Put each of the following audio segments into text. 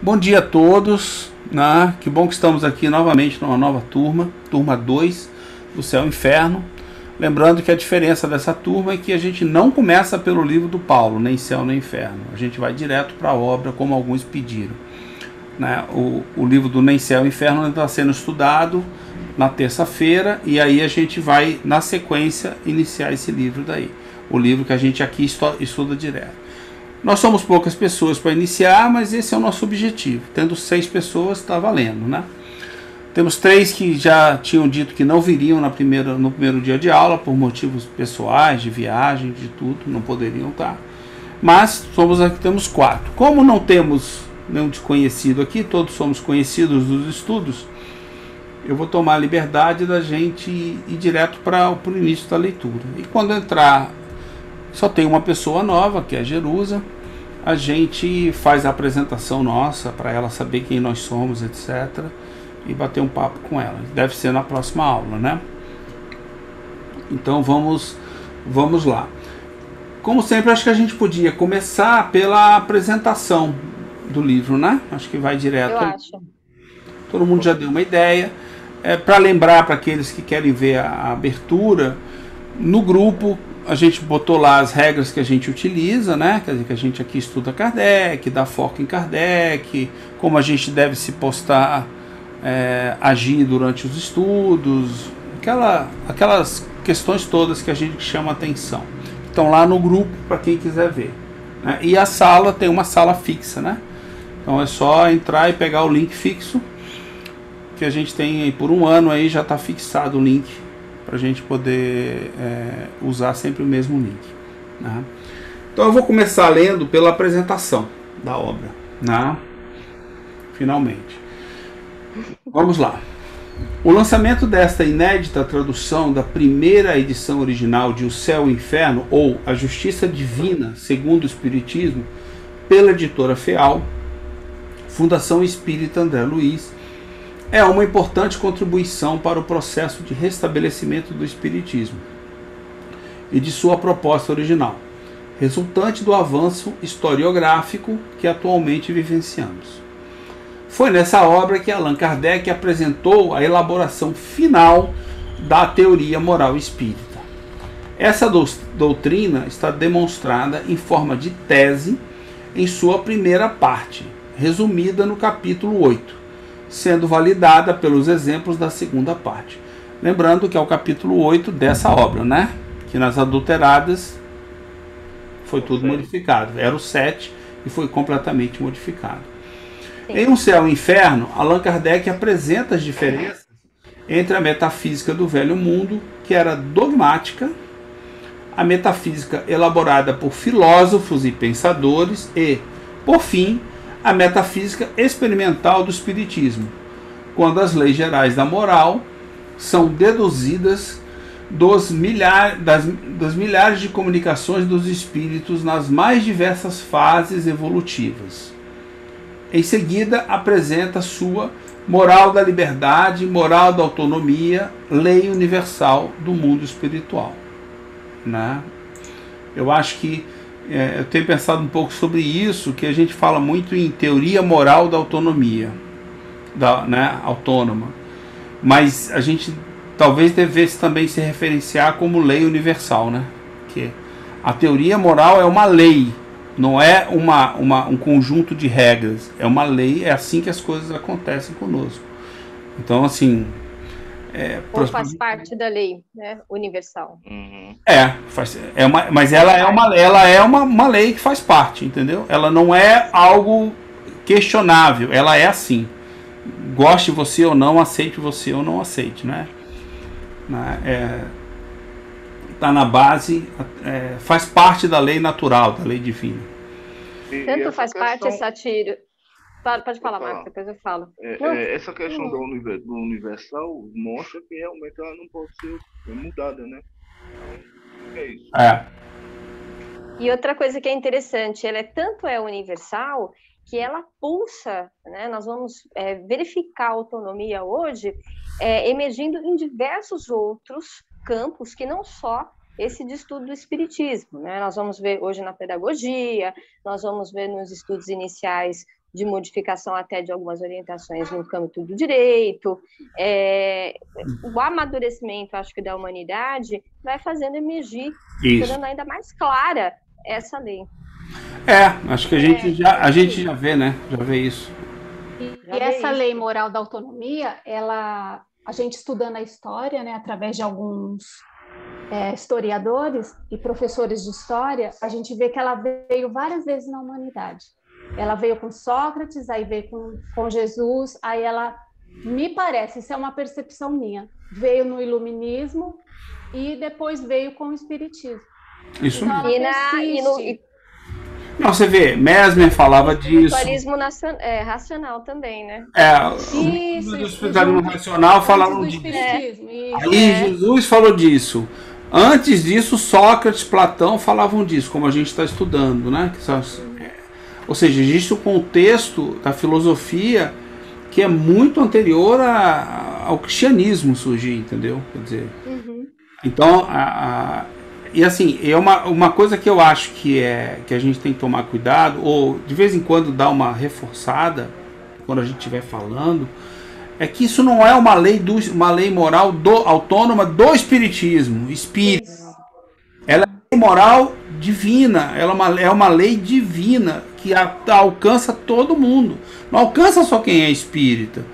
Bom dia a todos, né? Que bom que estamos aqui novamente numa nova turma, turma 2 do Céu e Inferno. Lembrando que a diferença dessa turma é que a gente não começa pelo livro do Paulo, nem Céu nem Inferno. A gente vai direto para a obra, como alguns pediram. Né? O livro do Nem Céu e Inferno está sendo estudado na terça-feira e aí a gente vai, na sequência, iniciar esse livro daí. O livro que a gente aqui estuda direto. Nós somos poucas pessoas para iniciar, mas esse é o nosso objetivo. Tendo 6 pessoas, está valendo, né? Temos 3 que já tinham dito que não viriam no primeiro dia de aula, por motivos pessoais, de viagem, de tudo, não poderiam estar. Mas temos 4. Como não temos nenhum desconhecido aqui, todos somos conhecidos dos estudos, eu vou tomar a liberdade da gente ir direto para o início da leitura. E quando entrar, só tem uma pessoa nova, que é a Jerusa. A gente faz a apresentação nossa, para ela saber quem nós somos, etc. E bater um papo com ela. Deve ser na próxima aula, né? Então vamos lá. Como sempre, acho que a gente podia começar pela apresentação do livro, né? Acho que vai direto. Eu acho. Todo mundo já deu uma ideia. Para lembrar para aqueles que querem ver a abertura, no grupo a gente botou lá as regras que a gente utiliza, né? Quer dizer, que a gente aqui estuda Kardec, dá foco em Kardec, como a gente deve se postar, agir durante os estudos, aquelas questões todas que a gente chama atenção. Estão lá no grupo para quem quiser ver. Né? E a sala tem uma sala fixa, né? Então é só entrar e pegar o link fixo, que a gente tem aí por um ano aí, já está fixado o link para a gente poder usar sempre o mesmo link. Né? Então eu vou começar lendo pela apresentação da obra. Né? Finalmente. Vamos lá. O lançamento desta inédita tradução da primeira edição original de O Céu e o Inferno, ou A Justiça Divina segundo o Espiritismo, pela editora FEAL, Fundação Espírita André Luiz, é uma importante contribuição para o processo de restabelecimento do Espiritismo e de sua proposta original, resultante do avanço historiográfico que atualmente vivenciamos. Foi nessa obra que Allan Kardec apresentou a elaboração final da teoria moral espírita. Essa doutrina está demonstrada em forma de tese em sua primeira parte, resumida no capítulo 8, sendo validada pelos exemplos da segunda parte. Lembrando que é o capítulo 8 dessa obra, né? Que nas adulteradas foi tudo modificado. Era o 7 e foi completamente modificado. Sim. Em Um Céu e Inferno, Allan Kardec apresenta as diferenças entre a metafísica do velho mundo, que era dogmática, a metafísica elaborada por filósofos e pensadores e, por fim, a metafísica experimental do Espiritismo, quando as leis gerais da moral são deduzidas das milhares de comunicações dos espíritos nas mais diversas fases evolutivas. Em seguida, apresenta sua moral da liberdade, moral da autonomia, lei universal do mundo espiritual. Né? Eu acho que eu tenho pensado um pouco sobre isso, que a gente fala muito em teoria moral da autonomia, né, autônoma, mas a gente talvez devesse também se referenciar como lei universal, né? Que a teoria moral é uma lei, não é um conjunto de regras, é uma lei, é assim que as coisas acontecem conosco. Então, assim... Ou faz parte da lei, né, universal. Mas ela é uma lei que faz parte, entendeu? Ela não é algo questionável, ela é assim. Goste você ou não, aceite você ou não aceite, né? Tá na base, faz parte da lei natural, da lei divina. Tanto faz parte, Satiro. Pode falar, Marcos, depois eu falo. Essa questão do universal mostra que realmente ela não pode ser mudada, né? Então, é isso. E outra coisa que é interessante, ela tanto é universal que ela pulsa, né? Nós vamos verificar a autonomia hoje emergindo em diversos outros campos que não só esse de estudo do espiritismo, né? Nós vamos ver hoje na pedagogia, nós vamos ver nos estudos iniciais de modificação até de algumas orientações no campo do direito. O amadurecimento, acho que, da humanidade vai fazendo emergir, tornando ainda mais clara essa lei. Acho que a gente já vê, né? Já vê isso. E essa lei moral da autonomia, a gente estudando a história, né, através de alguns historiadores e professores de história, a gente vê que ela veio várias vezes na humanidade. Ela veio com Sócrates, aí veio com Jesus, aí ela, me parece, isso é uma percepção minha, veio no Iluminismo e depois veio com o Espiritismo. Isso então, mesmo. Não, você vê, Mesmer falava disso. O espiritualismo racional também, né? O espiritualismo racional falaram disso. Aí Jesus falou disso. Antes disso, Sócrates, Platão falavam disso, como a gente está estudando, né? Ou seja, existe o contexto da filosofia que é muito anterior ao cristianismo surgir, entendeu? Quer dizer, então, e assim, é uma coisa que eu acho que a gente tem que tomar cuidado, ou de vez em quando dar uma reforçada, quando a gente estiver falando, é que isso não é uma lei moral autônoma do espiritismo, espírita. Ela é uma lei moral divina, ela é uma lei divina que alcança todo mundo. Não alcança só quem é espírita.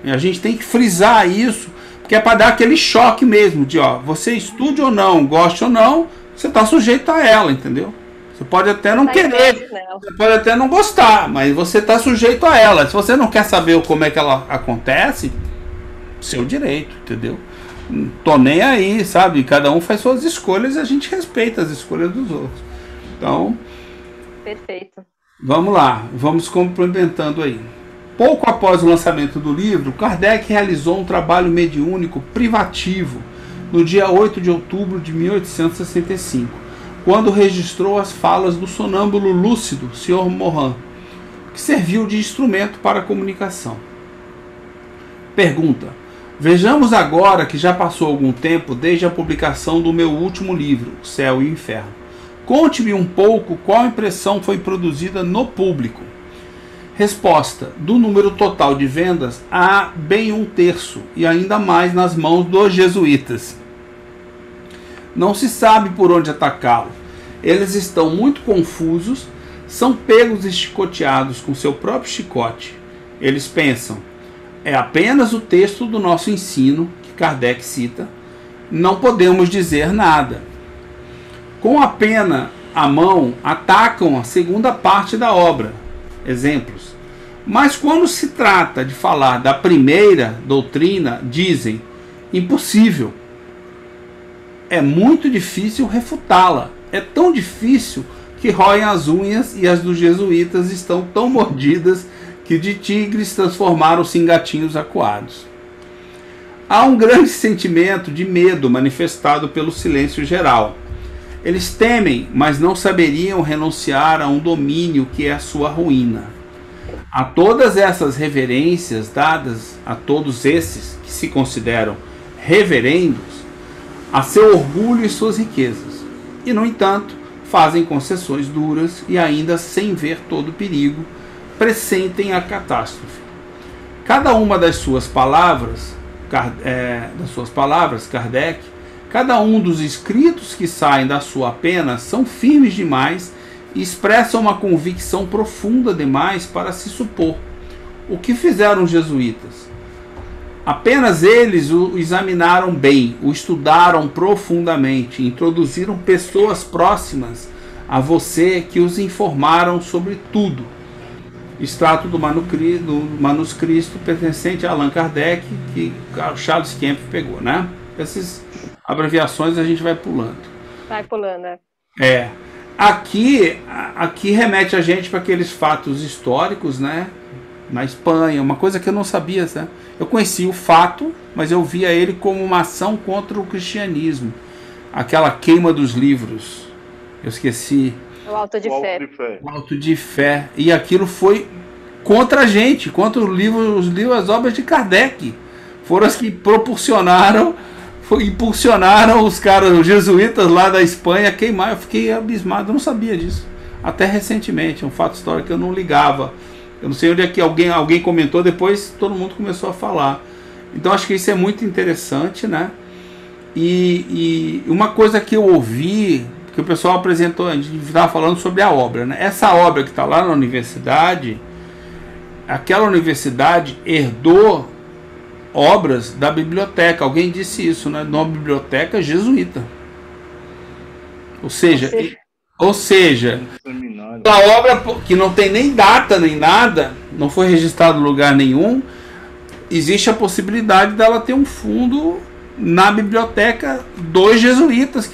A gente tem que frisar isso, porque é para dar aquele choque mesmo de, você estude ou não, goste ou não, você está sujeito a ela, entendeu? Você pode até não querer, você pode até não gostar, mas você está sujeito a ela. Se você não quer saber como é que ela acontece, seu direito, entendeu? Não tô nem aí, sabe? Cada um faz suas escolhas e a gente respeita as escolhas dos outros. Então, perfeito. Vamos lá, vamos complementando aí. Pouco após o lançamento do livro, Kardec realizou um trabalho mediúnico privativo no dia 8 de outubro de 1865, quando registrou as falas do sonâmbulo lúcido, Sr. Morin, que serviu de instrumento para a comunicação. Pergunta: vejamos agora que já passou algum tempo desde a publicação do meu último livro, Céu e Inferno. Conte-me um pouco qual impressão foi produzida no público. Resposta: do número total de vendas, há bem 1/3, e ainda mais nas mãos dos jesuítas. Não se sabe por onde atacá-lo. Eles estão muito confusos, são pegos e chicoteados com seu próprio chicote. Eles pensam: é apenas o texto do nosso ensino, que Kardec cita, não podemos dizer nada. Com a pena à mão, atacam a segunda parte da obra. Exemplos. Mas quando se trata de falar da primeira doutrina, dizem: impossível. É muito difícil refutá-la. É tão difícil que roem as unhas, e as dos jesuítas estão tão mordidas que de tigres transformaram-se em gatinhos acuados. Há um grande sentimento de medo manifestado pelo silêncio geral. Eles temem, mas não saberiam renunciar a um domínio que é a sua ruína. A todas essas reverências dadas a todos esses que se consideram reverendos, a seu orgulho e suas riquezas, e no entanto fazem concessões duras e ainda sem ver todo o perigo, pressentem a catástrofe. Cada uma das suas palavras, Kardec, cada um dos escritos que saem da sua pena são firmes demais e expressam uma convicção profunda demais para se supor. O que fizeram os jesuítas? Apenas eles o examinaram bem, o estudaram profundamente, introduziram pessoas próximas a você que os informaram sobre tudo. Extrato do manuscrito pertencente a Allan Kardec, que Charles Kemp pegou, né? Essas abreviações a gente vai pulando. Vai pulando, Aqui remete a gente para aqueles fatos históricos, né? Na Espanha, uma coisa que eu não sabia, né? Eu conhecia o fato, mas eu via ele como uma ação contra o cristianismo. Aquela queima dos livros. Eu esqueci. O Auto de Fé. O Auto de Fé. E aquilo foi contra a gente, contra as obras de Kardec. Foram as que impulsionaram os jesuítas lá da Espanha a queimar. Eu fiquei abismado, eu não sabia disso. Até recentemente, um fato histórico que eu não ligava Eu não sei onde é que alguém comentou, depois todo mundo começou a falar. Então acho que isso é muito interessante, né? E uma coisa que eu ouvi, que o pessoal apresentou, a gente estava falando sobre a obra, né? Essa obra que está lá na universidade, aquela universidade herdou obras da biblioteca. Alguém disse isso, né? Numa biblioteca jesuíta. Ou seja, a obra que não tem nem data nem nada, não foi registrado em lugar nenhum, existe a possibilidade dela ter um fundo na biblioteca dos jesuítas,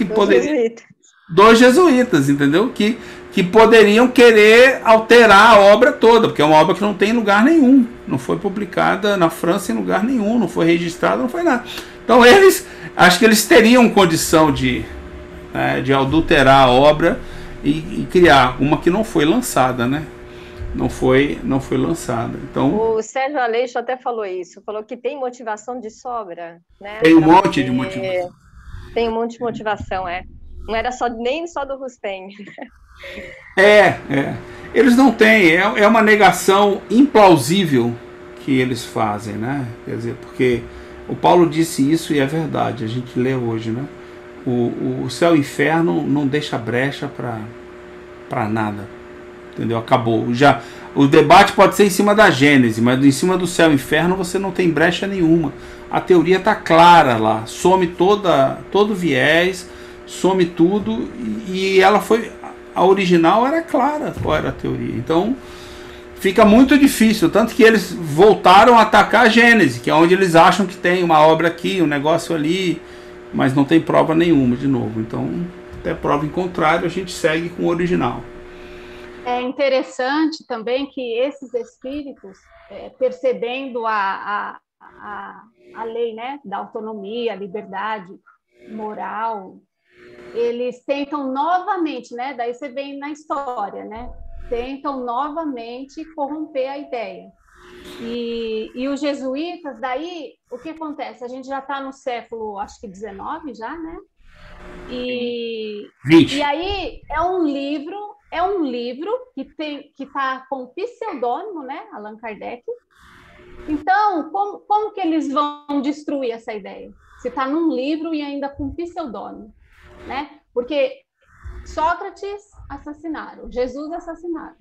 dos jesuítas, entendeu? Que poderiam querer alterar a obra toda, porque é uma obra que não tem lugar nenhum, não foi publicada na França em lugar nenhum, não foi registrada, não foi nada. Então acho que eles teriam condição de adulterar a obra e criar uma que não foi lançada, né? Não foi lançada. Então, o Sérgio Aleixo até falou isso, falou que tem motivação de sobra, né? Tem um monte de motivação. Tem um monte de motivação, Não era nem só do Rustem. Eles não têm, é uma negação implausível que eles fazem, né? Quer dizer, porque o Paulo disse isso e é verdade, a gente lê hoje, né? O céu e o inferno não deixa brecha para nada, entendeu? Acabou. Já o debate pode ser em cima da Gênese, mas em cima do céu e inferno você não tem brecha nenhuma. A teoria está clara lá, some todo viés, some tudo, e ela foi, a original era clara qual era a teoria. Então fica muito difícil, tanto que eles voltaram a atacar a Gênese, que é onde eles acham que tem uma obra aqui, um negócio ali, mas não tem prova nenhuma de novo. Então, até prova em contrário, a gente segue com o original. É interessante também que esses espíritos, percebendo a lei, né, da autonomia, liberdade moral, eles tentam novamente, né, daí você vem na história, né, tentam novamente corromper a ideia. E os jesuítas, daí, o que acontece? A gente já está no século, acho que 19 já, né? E aí é um livro que está com pseudônimo, né? Allan Kardec. Então, como que eles vão destruir essa ideia? Se está num livro e ainda com pseudônimo, né? Porque Sócrates assassinaram, Jesus assassinaram.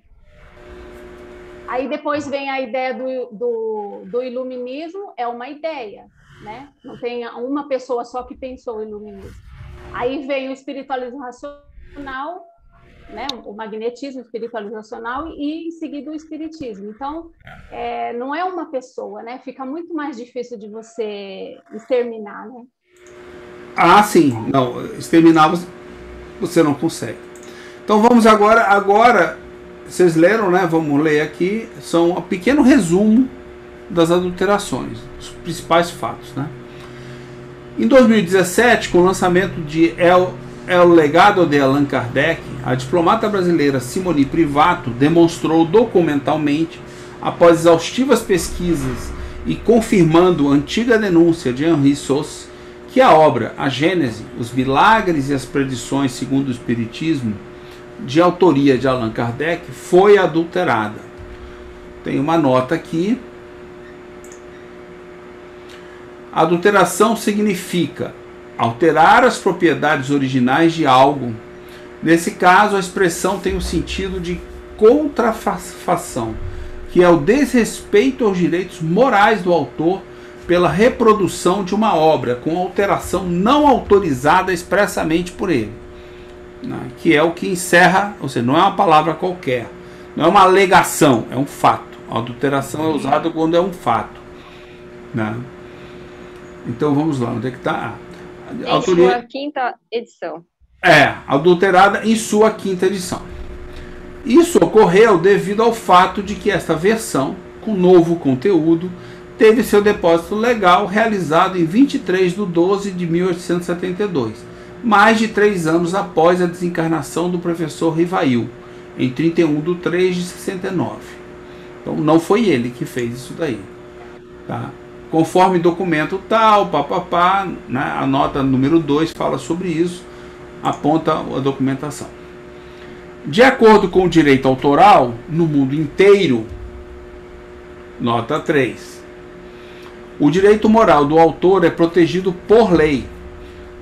Aí depois vem a ideia do iluminismo, é uma ideia, né? Não tem uma pessoa só que pensou o iluminismo. Aí vem o espiritualismo racional, né? O magnetismo espiritualizacional e em seguida o espiritismo. Então, não é uma pessoa, né? Fica muito mais difícil de você exterminar, né? Ah, sim. Não, exterminar você não consegue. Então vamos agora vocês leram, né? Vamos ler aqui. São um pequeno resumo das adulterações, os principais fatos, né? Em 2017, com o lançamento de El Legado de Allan Kardec, a diplomata brasileira Simone Privato demonstrou documentalmente, após exaustivas pesquisas e confirmando a antiga denúncia de Henri Sauce, que a obra A Gênese, os milagres e as predições segundo o Espiritismo, de autoria de Allan Kardec, foi adulterada. Tem uma nota aqui. Adulteração significa alterar as propriedades originais de algo. Nesse caso, a expressão tem o sentido de contrafação, que é o desrespeito aos direitos morais do autor pela reprodução de uma obra com alteração não autorizada expressamente por ele. Que é o que encerra, ou seja, não é uma palavra qualquer, não é uma alegação, é um fato. A adulteração é usada quando é um fato, né? Então vamos lá, onde é que está? Em sua quinta edição. Adulterada em sua quinta edição. Isso ocorreu devido ao fato de que esta versão, com novo conteúdo, teve seu depósito legal realizado em 23 de 12 de 1872. Mais de 3 anos após a desencarnação do professor Rivail, em 31 de 3 de 69. Então não foi ele que fez isso daí. Tá? Conforme documento tal, né? A nota número 2 fala sobre isso, aponta a documentação. De acordo com o direito autoral, no mundo inteiro, Nota 3. O direito moral do autor é protegido por lei.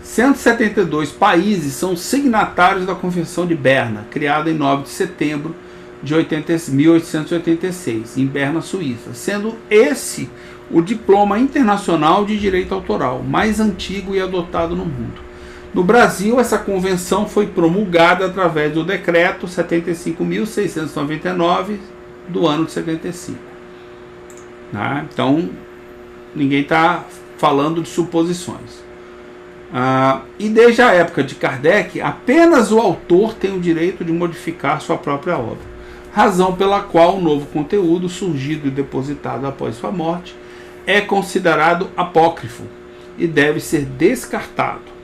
172 países são signatários da Convenção de Berna, criada em 9 de setembro de 1886, em Berna, Suíça, sendo esse o diploma internacional de direito autoral mais antigo e adotado no mundo. No Brasil, essa convenção foi promulgada através do decreto 75.699 do ano de 75. Então, ninguém está falando de suposições. E desde a época de Kardec, apenas o autor tem o direito de modificar sua própria obra, razão pela qual o novo conteúdo, surgido e depositado após sua morte, é considerado apócrifo e deve ser descartado.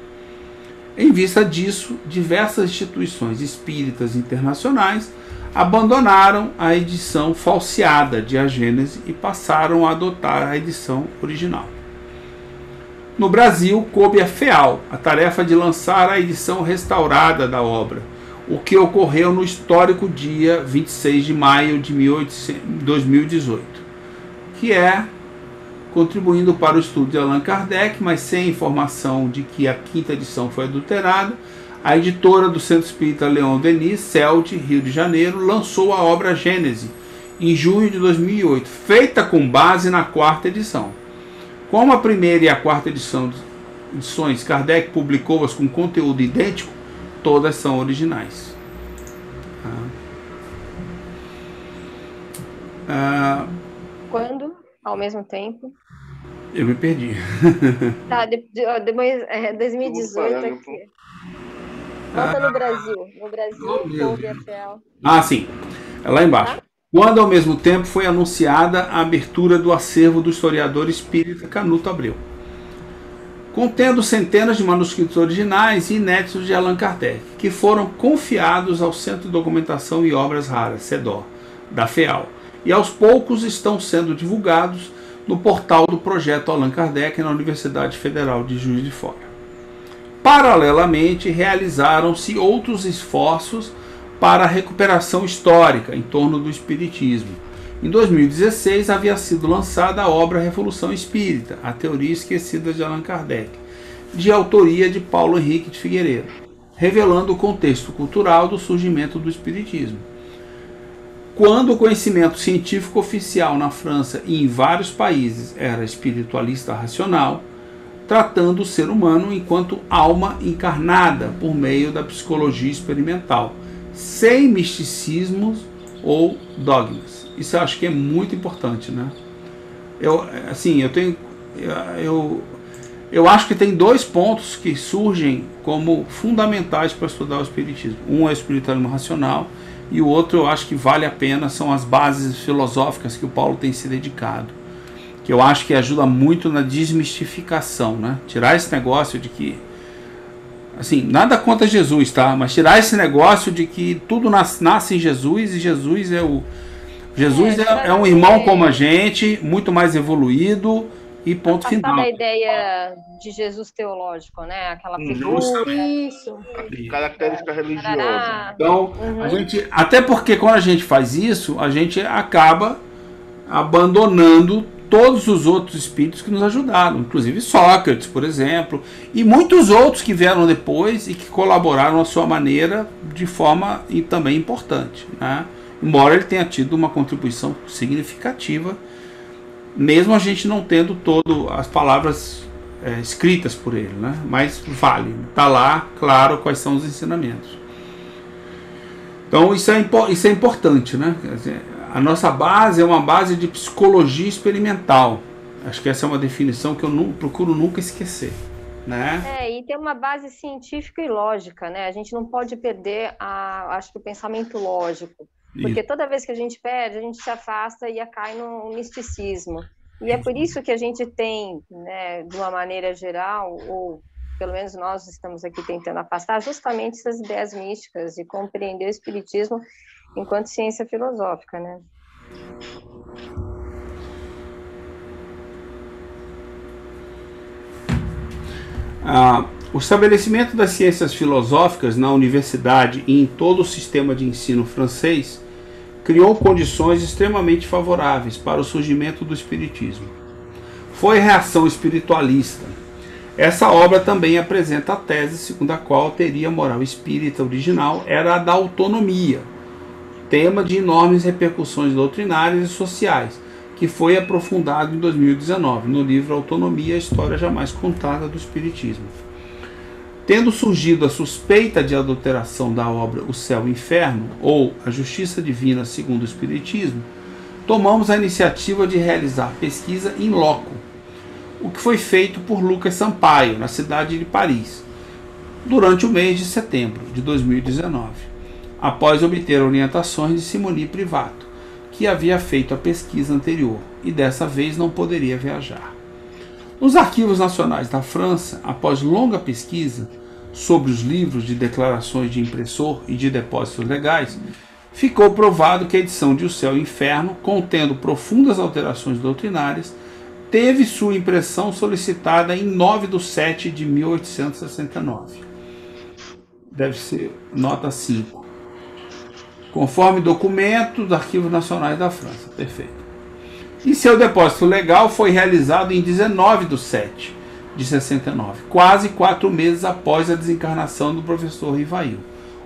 Em vista disso, diversas instituições espíritas internacionais abandonaram a edição falseada de A Gênese e passaram a adotar a edição original. No Brasil, coube a FEAL a tarefa de lançar a edição restaurada da obra, o que ocorreu no histórico dia 26 de maio de 2018, que é contribuindo para o estudo de Allan Kardec, mas sem informação de que a quinta edição foi adulterada. A editora do Centro Espírita Leon Denis, CELD, Rio de Janeiro, lançou a obra Gênese em junho de 2008, feita com base na quarta edição. Como a primeira e a quarta edições Kardec publicou-as com conteúdo idêntico, todas são originais. Quando, ao mesmo tempo? Eu me perdi. Tá, depois 2018 aqui. Volta no Brasil. No Brasil, coube a FEAL. Sim. É lá embaixo. Quando, ao mesmo tempo, foi anunciada a abertura do acervo do historiador espírita Canuto Abreu, contendo centenas de manuscritos originais e inéditos de Allan Kardec, que foram confiados ao Centro de Documentação e Obras Raras, CEDOR, da FEAL, e aos poucos estão sendo divulgados no portal do Projeto Allan Kardec na Universidade Federal de Juiz de Fora. Paralelamente, realizaram-se outros esforços para a recuperação histórica em torno do Espiritismo. Em 2016, havia sido lançada a obra Revolução Espírita, a teoria esquecida de Allan Kardec, de autoria de Paulo Henrique de Figueiredo, revelando o contexto cultural do surgimento do Espiritismo. Quando o conhecimento científico oficial na França e em vários países era espiritualista racional, tratando o ser humano enquanto alma encarnada por meio da psicologia experimental, sem misticismos ou dogmas. Isso eu acho que é muito importante, né? Eu acho que tem dois pontos que surgem como fundamentais para estudar o Espiritismo. Um é o espiritualismo racional e o outro eu acho que vale a pena, são as bases filosóficas que o Paulo tem se dedicado, que eu acho que ajuda muito na desmistificação, né? Tirar esse negócio de que, assim, nada contra Jesus, tá? Mas tirar esse negócio de que tudo nasce em Jesus e Jesus é um irmão como a gente, muito mais evoluído e ponto final. A ideia de Jesus teológico, né? Aquela figura. Isso. Característica religiosa. Então, a gente, até porque quando a gente faz isso, a gente acaba abandonando todos os outros espíritos que nos ajudaram, inclusive Sócrates, por exemplo, e muitos outros que vieram depois e que colaboraram à sua maneira de forma também importante, né? Embora ele tenha tido uma contribuição significativa, mesmo a gente não tendo todas as palavras escritas por ele, né? Mas vale, está lá, claro, quais são os ensinamentos. Então isso é importante, né? Quer dizer, a nossa base é uma base de psicologia experimental. Acho que essa é uma definição que eu procuro nunca esquecer, né? E tem uma base científica e lógica, né? A gente não pode perder, acho que o pensamento lógico. Porque toda vez que a gente perde, a gente se afasta e cai no misticismo. E é por isso que a gente tem, né, de uma maneira geral, ou pelo menos nós estamos aqui tentando afastar justamente essas ideias místicas e compreender o espiritismo enquanto ciência filosófica, né? O estabelecimento das ciências filosóficas na universidade e em todo o sistema de ensino francês criou condições extremamente favoráveis para o surgimento do espiritismo. Foi reação espiritualista. Essa obra também apresenta a tese segundo a qual a teoria moral espírita original era a da autonomia, tema de enormes repercussões doutrinárias e sociais, que foi aprofundado em 2019 no livro Autonomia, a História Jamais Contada do Espiritismo. Tendo surgido a suspeita de adulteração da obra O Céu e o Inferno, ou A Justiça Divina segundo o Espiritismo, tomamos a iniciativa de realizar pesquisa in loco, o que foi feito por Lucas Sampaio, na cidade de Paris, durante o mês de setembro de 2019, após obter orientações de Simoni Privato, que havia feito a pesquisa anterior e dessa vez não poderia viajar. Nos arquivos nacionais da França, após longa pesquisa sobre os livros de declarações de impressor e de depósitos legais, ficou provado que a edição de O Céu e o Inferno, contendo profundas alterações doutrinárias, teve sua impressão solicitada em 9/7/1869. Deve ser nota 5. Conforme documento dos Arquivos Nacionais da França. Perfeito. E seu depósito legal foi realizado em 19/7/69, quase 4 meses após a desencarnação do professor Rivail,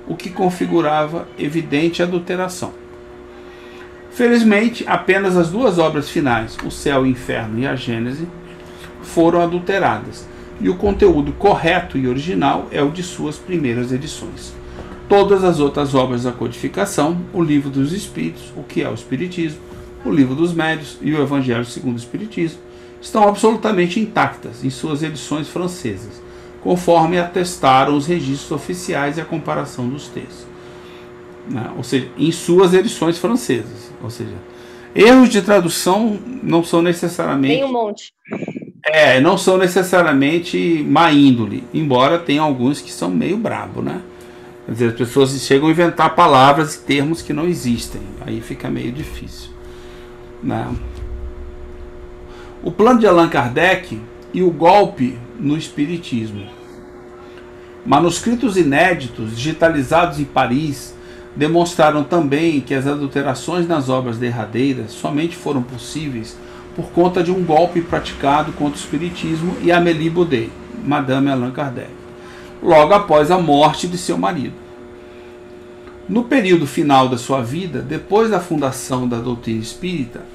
o que configurava evidente adulteração. Felizmente, apenas as 2 obras finais, O Céu e o Inferno e a Gênese, foram adulteradas, e o conteúdo correto e original é o de suas primeiras edições. Todas as outras obras da codificação, o Livro dos Espíritos, o que é o Espiritismo, o Livro dos Médios e o Evangelho segundo o Espiritismo, estão absolutamente intactas em suas edições francesas, conforme atestaram os registros oficiais e a comparação dos textos. Ou seja, em suas edições francesas. Ou seja, erros de tradução não são necessariamente... Tem um monte. Não são necessariamente má índole, embora tenha alguns que são meio brabo, né? Quer dizer, as pessoas chegam a inventar palavras e termos que não existem. Aí fica meio difícil. Né? O plano de Allan Kardec e o golpe no Espiritismo. Manuscritos inéditos, digitalizados em Paris, demonstraram também que as adulterações nas obras derradeiras somente foram possíveis por conta de um golpe praticado contra o Espiritismo e Amélie Baudet, Madame Allan Kardec, logo após a morte de seu marido. No período final da sua vida, depois da fundação da doutrina espírita,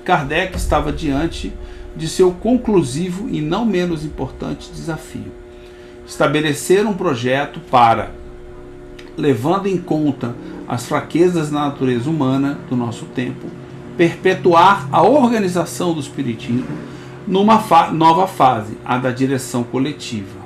Kardec estava diante de seu conclusivo e não menos importante desafio: estabelecer um projeto para, levando em conta as fraquezas da natureza humana do nosso tempo, perpetuar a organização do espiritismo numa nova fase, a da direção coletiva.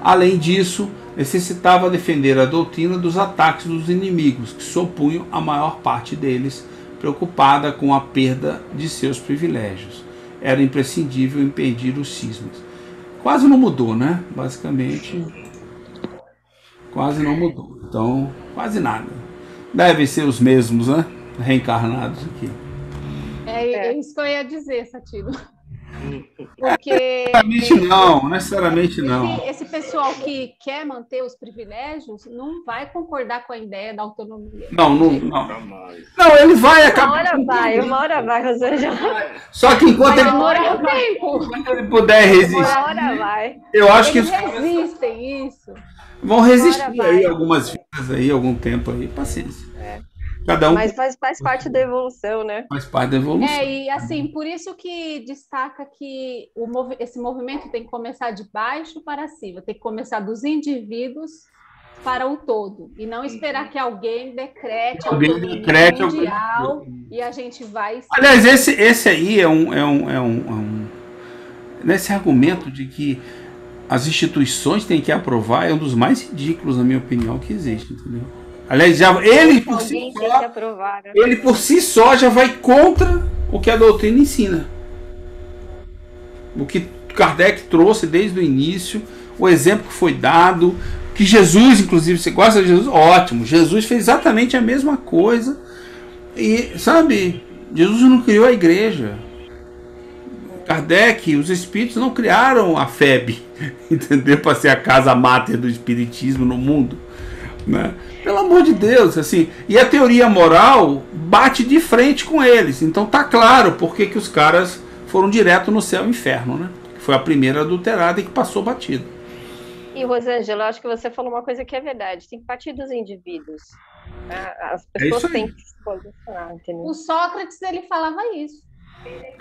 Além disso, necessitava defender a doutrina dos ataques dos inimigos, que se opunham à maior parte deles, preocupada com a perda de seus privilégios. Era imprescindível impedir os cismas. Quase não mudou, né? Basicamente, quase não mudou. Então, quase nada. Devem ser os mesmos, né? Reencarnados aqui. É isso que eu ia dizer, Satiro. Porque necessariamente não. Esse pessoal que quer manter os privilégios não vai concordar com a ideia da autonomia. Não, ele vai acabar. Uma hora vai, Rosângela. Só que enquanto ele puder resistir, uma hora vai. Eu acho eles que resistem isso. Vão resistir aí algumas vidas aí, algum tempo aí, paciência. Cada um. Mas faz parte da evolução, né? Faz parte da evolução. E assim, por isso que destaca que esse movimento tem que começar de baixo para cima, tem que começar dos indivíduos para o todo, e não esperar que alguém decrete mundial e a gente vai... Aliás, esse aí nesse argumento de que as instituições têm que aprovar, é um dos mais ridículos, na minha opinião, que existe, entendeu? Aliás, ele por si só já vai contra o que a doutrina ensina. O que Kardec trouxe desde o início, o exemplo que foi dado, que Jesus, inclusive, você gosta de Jesus? Ótimo, Jesus fez exatamente a mesma coisa. E, sabe, Jesus não criou a igreja. Kardec, os espíritos não criaram a FEB, entendeu? Para ser a casa máter do espiritismo no mundo. Né? Pelo amor de Deus, assim. E a teoria moral bate de frente com eles. Então tá claro por que os caras foram direto no céu e inferno, né? Foi a primeira adulterada e que passou batido. E, Rosângela, acho que você falou uma coisa que é verdade. Tem que partir dos indivíduos. As pessoas têm que se posicionar, entendeu? O Sócrates, ele falava isso.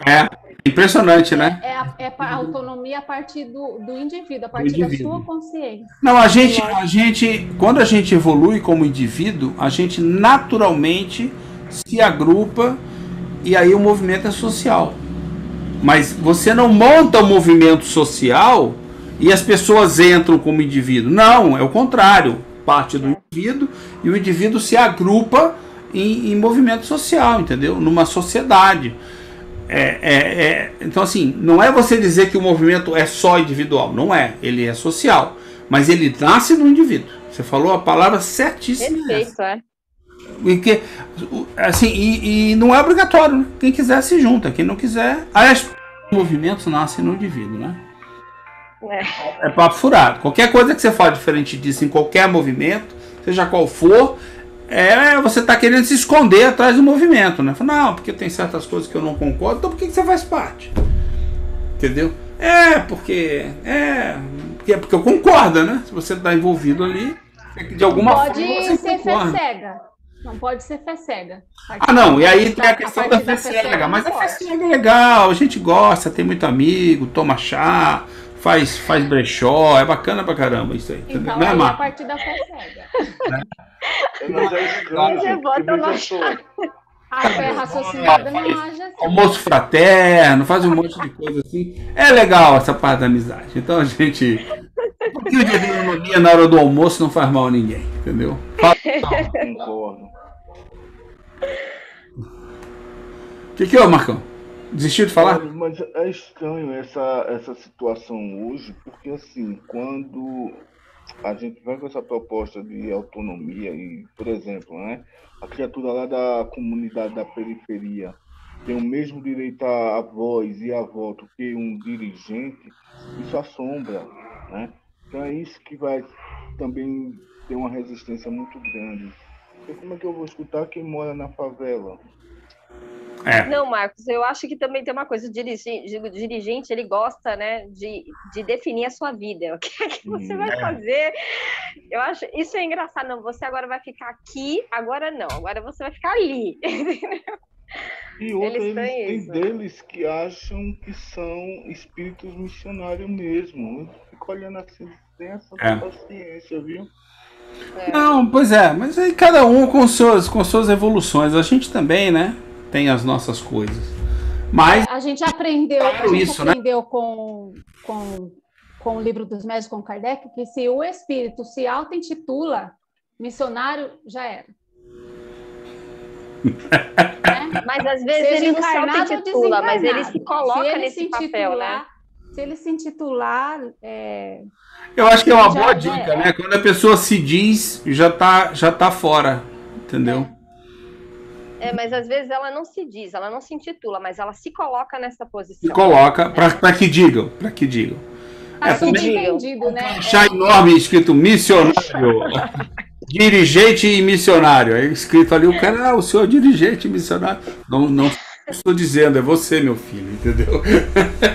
É impressionante, né? É a autonomia a partir do indivíduo, a partir da sua consciência. Não, quando a gente evolui como indivíduo, a gente naturalmente se agrupa e aí o movimento é social. Mas você não monta o movimento social e as pessoas entram como indivíduo. Não, é o contrário. Parte do indivíduo e o indivíduo se agrupa em movimento social, entendeu? Numa sociedade. Então, assim, não é você dizer que o movimento é só individual. Não é. Ele é social. Mas ele nasce no indivíduo. Você falou a palavra certíssima. Perfeito, Porque, assim, e não é obrigatório, né? Quem quiser se junta. Quem não quiser... Aliás, movimentos nascem no indivíduo, né? É papo furado. Qualquer coisa que você fale diferente disso em qualquer movimento, seja qual for, você está querendo se esconder atrás do movimento, né? Fala, não, porque tem certas coisas que eu não concordo, então por que você faz parte? Entendeu? Porque eu concordo, né? Se você está envolvido ali, de alguma forma você ser concorda. Fé cega. Não pode ser fé cega. Não, e aí tem a questão da fé cega. Mas a fé cega é legal, a gente gosta, tem muito amigo, toma chá, faz brechó, é bacana pra caramba isso aí. Então, aí é a partir da fé cega. Mas é estranho, a fé raciocinada não age assim. Almoço fraterno, faz um monte de coisa assim. É legal essa parte da amizade. Então a gente... Um pouquinho de harmonia na hora do almoço não faz mal a ninguém, entendeu? Concordo. O que é, Marcão? Desistiu de falar? Mas é estranho essa situação hoje, porque assim, quando a gente vai com essa proposta de autonomia e, por exemplo, né, a criatura lá da comunidade da periferia tem o mesmo direito à voz e a voto que um dirigente, isso assombra, né? Então é isso que vai também ter uma resistência muito grande. Porque como é que eu vou escutar quem mora na favela? Não, Marcos, eu acho que também tem uma coisa, o dirigente ele gosta, né, de definir a sua vida, o que é que você vai fazer, eu acho, isso é engraçado, não, você agora vai ficar aqui, agora não, agora você vai ficar ali, E eles tem deles que acham que são espíritos missionários mesmo, eu fico olhando assim, sem essa paciência, viu? Não, pois é, mas aí cada um com suas evoluções, a gente também, né? Tem as nossas coisas. Mas a gente aprendeu, com o livro dos médios com Kardec, que se o espírito se auto-intitula missionário, já era. Mas às vezes ele não se auto-intitula, mas ele se coloca nesse papel, né? Se ele se intitular... Eu acho que é uma boa dica, né? Quando a pessoa se diz, já tá fora, entendeu? Mas às vezes ela não se diz, ela não se intitula, mas ela se coloca nessa posição. Se coloca, para que digam, Para que digam. Né? Chá enorme escrito missionário, dirigente e missionário. Aí escrito ali, o cara, o senhor é dirigente e missionário. Não estou dizendo, é você, meu filho, entendeu?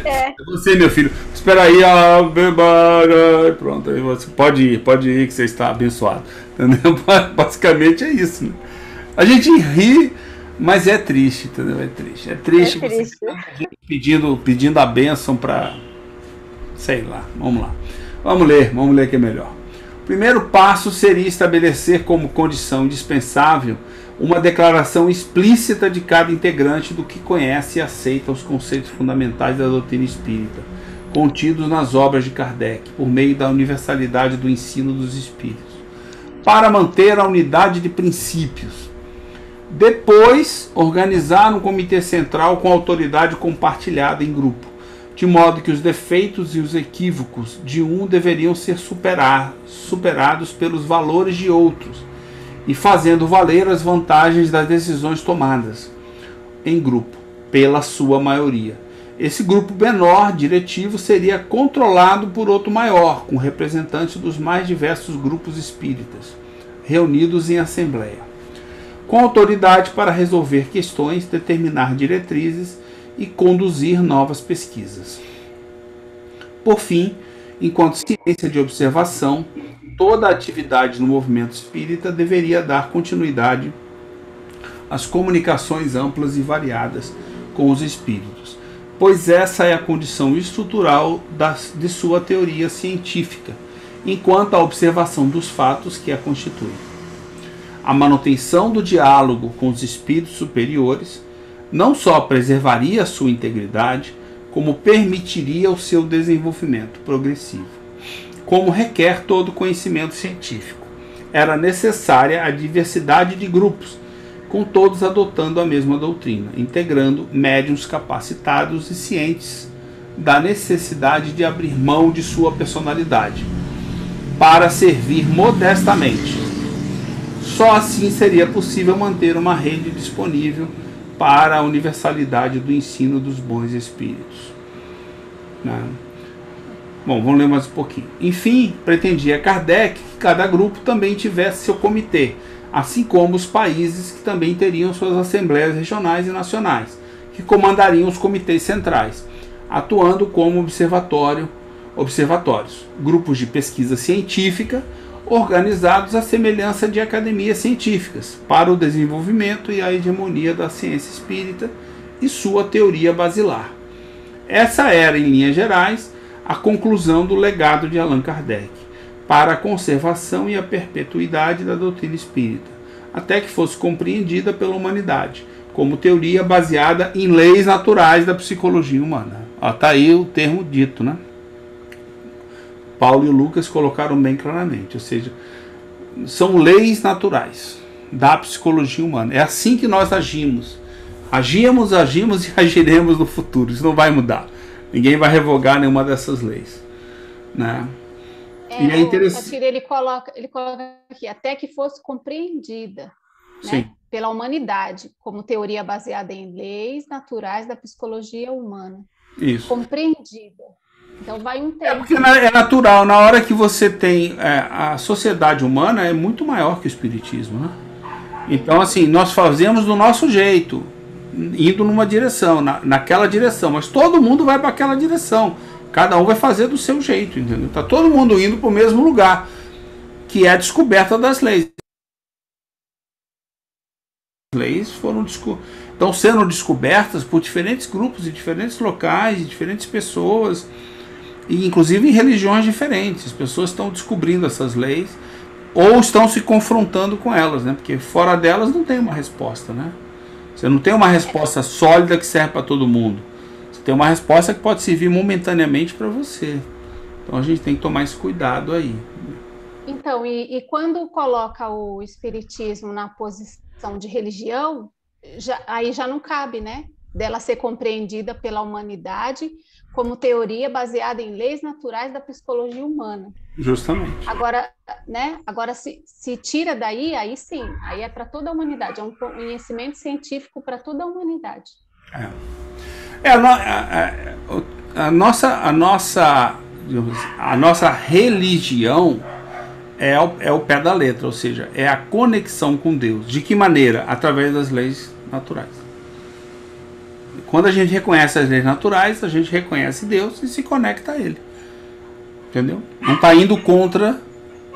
É você, meu filho. Espera aí, pronto, aí você pode ir que você está abençoado. Entendeu? Basicamente é isso, né? A gente ri, mas é triste, entendeu? É triste você pedindo a bênção para... Sei lá, vamos lá. Vamos ler que é melhor. O primeiro passo seria estabelecer como condição indispensável uma declaração explícita de cada integrante do que conhece e aceita os conceitos fundamentais da doutrina espírita, contidos nas obras de Kardec, por meio da universalidade do ensino dos espíritos, para manter a unidade de princípios. Depois, organizar um comitê central com autoridade compartilhada em grupo, de modo que os defeitos e os equívocos de um deveriam ser superados pelos valores de outros, e fazendo valer as vantagens das decisões tomadas em grupo, pela sua maioria. Esse grupo menor diretivo seria controlado por outro maior, com representantes dos mais diversos grupos espíritas, reunidos em assembleia, com autoridade para resolver questões, determinar diretrizes e conduzir novas pesquisas. Por fim, enquanto ciência de observação, toda a atividade no movimento espírita deveria dar continuidade às comunicações amplas e variadas com os espíritos, pois essa é a condição estrutural de sua teoria científica, enquanto a observação dos fatos que a constituem. A manutenção do diálogo com os espíritos superiores não só preservaria sua integridade, como permitiria o seu desenvolvimento progressivo. Como requer todo conhecimento científico, era necessária a diversidade de grupos, com todos adotando a mesma doutrina, integrando médiuns capacitados e cientes da necessidade de abrir mão de sua personalidade, para servir modestamente. Só assim seria possível manter uma rede disponível para a universalidade do ensino dos bons espíritos. Bom, vamos ler mais um pouquinho. Enfim, pretendia Kardec que cada grupo também tivesse seu comitê, assim como os países que também teriam suas assembleias regionais e nacionais, que comandariam os comitês centrais, atuando como observatórios, grupos de pesquisa científica, organizados à semelhança de academias científicas, para o desenvolvimento e a hegemonia da ciência espírita e sua teoria basilar. Essa era, em linhas gerais, a conclusão do legado de Allan Kardec, para a conservação e a perpetuidade da doutrina espírita, até que fosse compreendida pela humanidade, como teoria baseada em leis naturais da psicologia humana. Está aí o termo dito, né? Paulo e Lucas colocaram bem claramente, ou seja, são leis naturais da psicologia humana. É assim que nós agimos. Agimos e agiremos no futuro. Isso não vai mudar. Ninguém vai revogar nenhuma dessas leis, né? E é interessante. Ele coloca aqui, até que fosse compreendida, né, pela humanidade, como teoria baseada em leis naturais da psicologia humana. Isso. Compreendida. Então vai um tempo. Porque é natural, na hora que você tem a sociedade humana é muito maior que o espiritismo, né? Então, assim, nós fazemos do nosso jeito, indo numa direção, naquela direção, mas todo mundo vai para aquela direção. Cada um vai fazer do seu jeito, entendeu? Tá todo mundo indo para o mesmo lugar, que é a descoberta das leis. As leis estão sendo descobertas por diferentes grupos, em diferentes locais, de diferentes pessoas, e inclusive em religiões diferentes. As pessoas estão descobrindo essas leis ou estão se confrontando com elas, né? Porque fora delas não tem uma resposta, né? Você não tem uma resposta sólida que serve para todo mundo. Você tem uma resposta que pode servir momentaneamente para você. Então a gente tem que tomar esse cuidado aí. Então, e quando coloca o espiritismo na posição de religião, aí já não cabe, né? Dela ser compreendida pela humanidade como teoria baseada em leis naturais da psicologia humana. Justamente. Agora, né? Agora se tira daí, aí sim, aí é para toda a humanidade, é um conhecimento científico para toda a humanidade. A nossa religião é o pé da letra, ou seja, é a conexão com Deus. De que maneira? Através das leis naturais. Quando a gente reconhece as leis naturais, a gente reconhece Deus e se conecta a Ele. Entendeu? Não está indo contra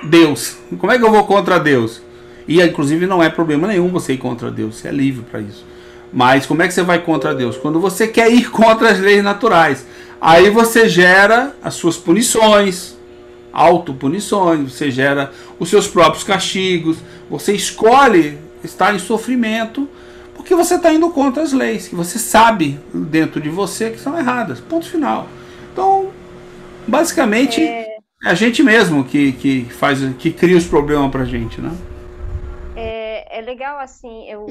Deus. Como é que eu vou contra Deus? E inclusive não é problema nenhum você ir contra Deus, você é livre para isso. Mas como é que você vai contra Deus? Quando você quer ir contra as leis naturais. Aí você gera as suas punições, autopunições, você gera os seus próprios castigos, você escolhe estar em sofrimento porque você está indo contra as leis, que você sabe dentro de você que são erradas. Ponto final. Então, basicamente, é a gente mesmo que cria os problemas pra gente, né? É legal, assim, eu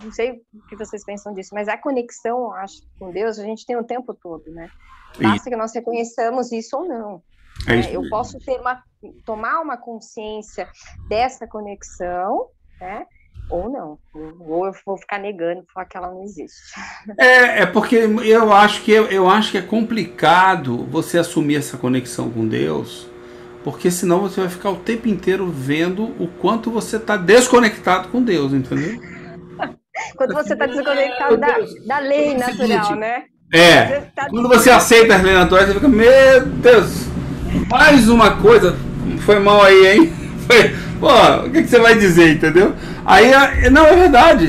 não sei o que vocês pensam disso, mas a conexão, acho, com Deus, a gente tem o tempo todo, né? Basta que nós reconheçamos isso ou não. Eu posso tomar uma consciência dessa conexão, né? Ou não, ou eu vou ficar negando, falar que ela não existe. Porque eu acho que é complicado você assumir essa conexão com Deus, Porque senão você vai ficar o tempo inteiro vendo o quanto você está desconectado com Deus, entendeu? Quando você está desconectado da lei natural, né? Quando você aceita as leis naturais, você fica, meu Deus, mais uma coisa, foi mal aí, hein? Pô, o que você vai dizer, entendeu? Aí, não, é verdade,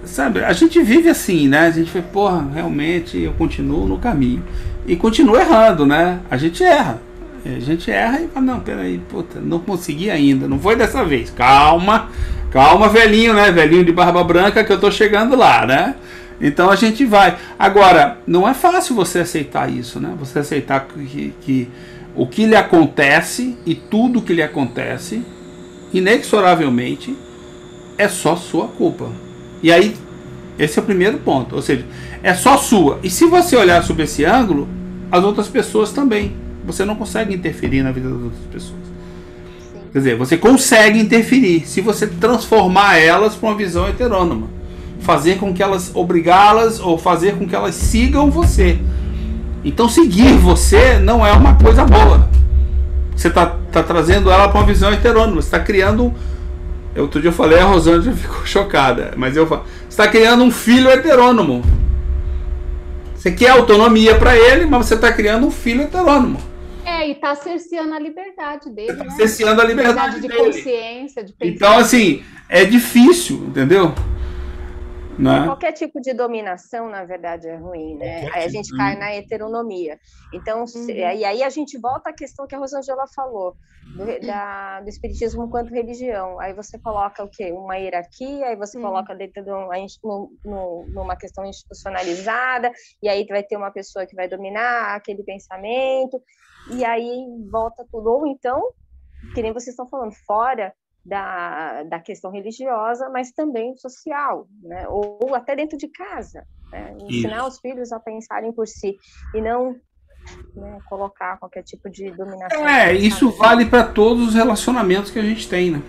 sabe, a gente vive assim, né? A gente fala, porra, realmente eu continuo no caminho. E continuo errando, né? A gente erra e fala, não, peraí, puta, não consegui ainda, não foi dessa vez. Calma, velhinho, né? Velhinho de barba branca que eu tô chegando lá, né? Então a gente vai. Agora, não é fácil você aceitar isso, né? Você aceitar que o que lhe acontece e tudo que lhe acontece, inexoravelmente, é só sua culpa. E aí, esse é o primeiro ponto. Ou seja, é só sua. E se você olhar sob esse ângulo, as outras pessoas também. Você não consegue interferir na vida das outras pessoas. Sim. Quer dizer, você consegue interferir se você transformar elas para uma visão heterônoma. Fazer com que elas, obrigá-las ou fazer com que elas sigam você. Então seguir você não é uma coisa boa. Você está trazendo ela para uma visão heterônoma. Você está criando... Outro dia eu falei, a Rosângela ficou chocada. Mas eu falo, você está criando um filho heterônomo. Você quer autonomia para ele, mas você está criando um filho heterônomo. E está cerceando a liberdade dele. Está cerceando a liberdade de dele. Consciência, de pensamento. Então, assim, é difícil, entendeu? Né? Qualquer tipo de dominação, na verdade, é ruim, né? Aí a gente cai na heteronomia. Então, e aí a gente volta à questão que a Rosângela falou, do espiritismo quanto religião. Aí você coloca o quê? Uma hierarquia, aí você coloca dentro de numa questão institucionalizada, e aí vai ter uma pessoa que vai dominar aquele pensamento, e aí volta tudo. Ou então, que nem vocês estão falando, fora da questão religiosa, mas também social, né? Ou até dentro de casa, né? Ensinar os filhos a pensarem por si e não, né, colocar qualquer tipo de dominação. Isso vale para todos os relacionamentos que a gente tem, né?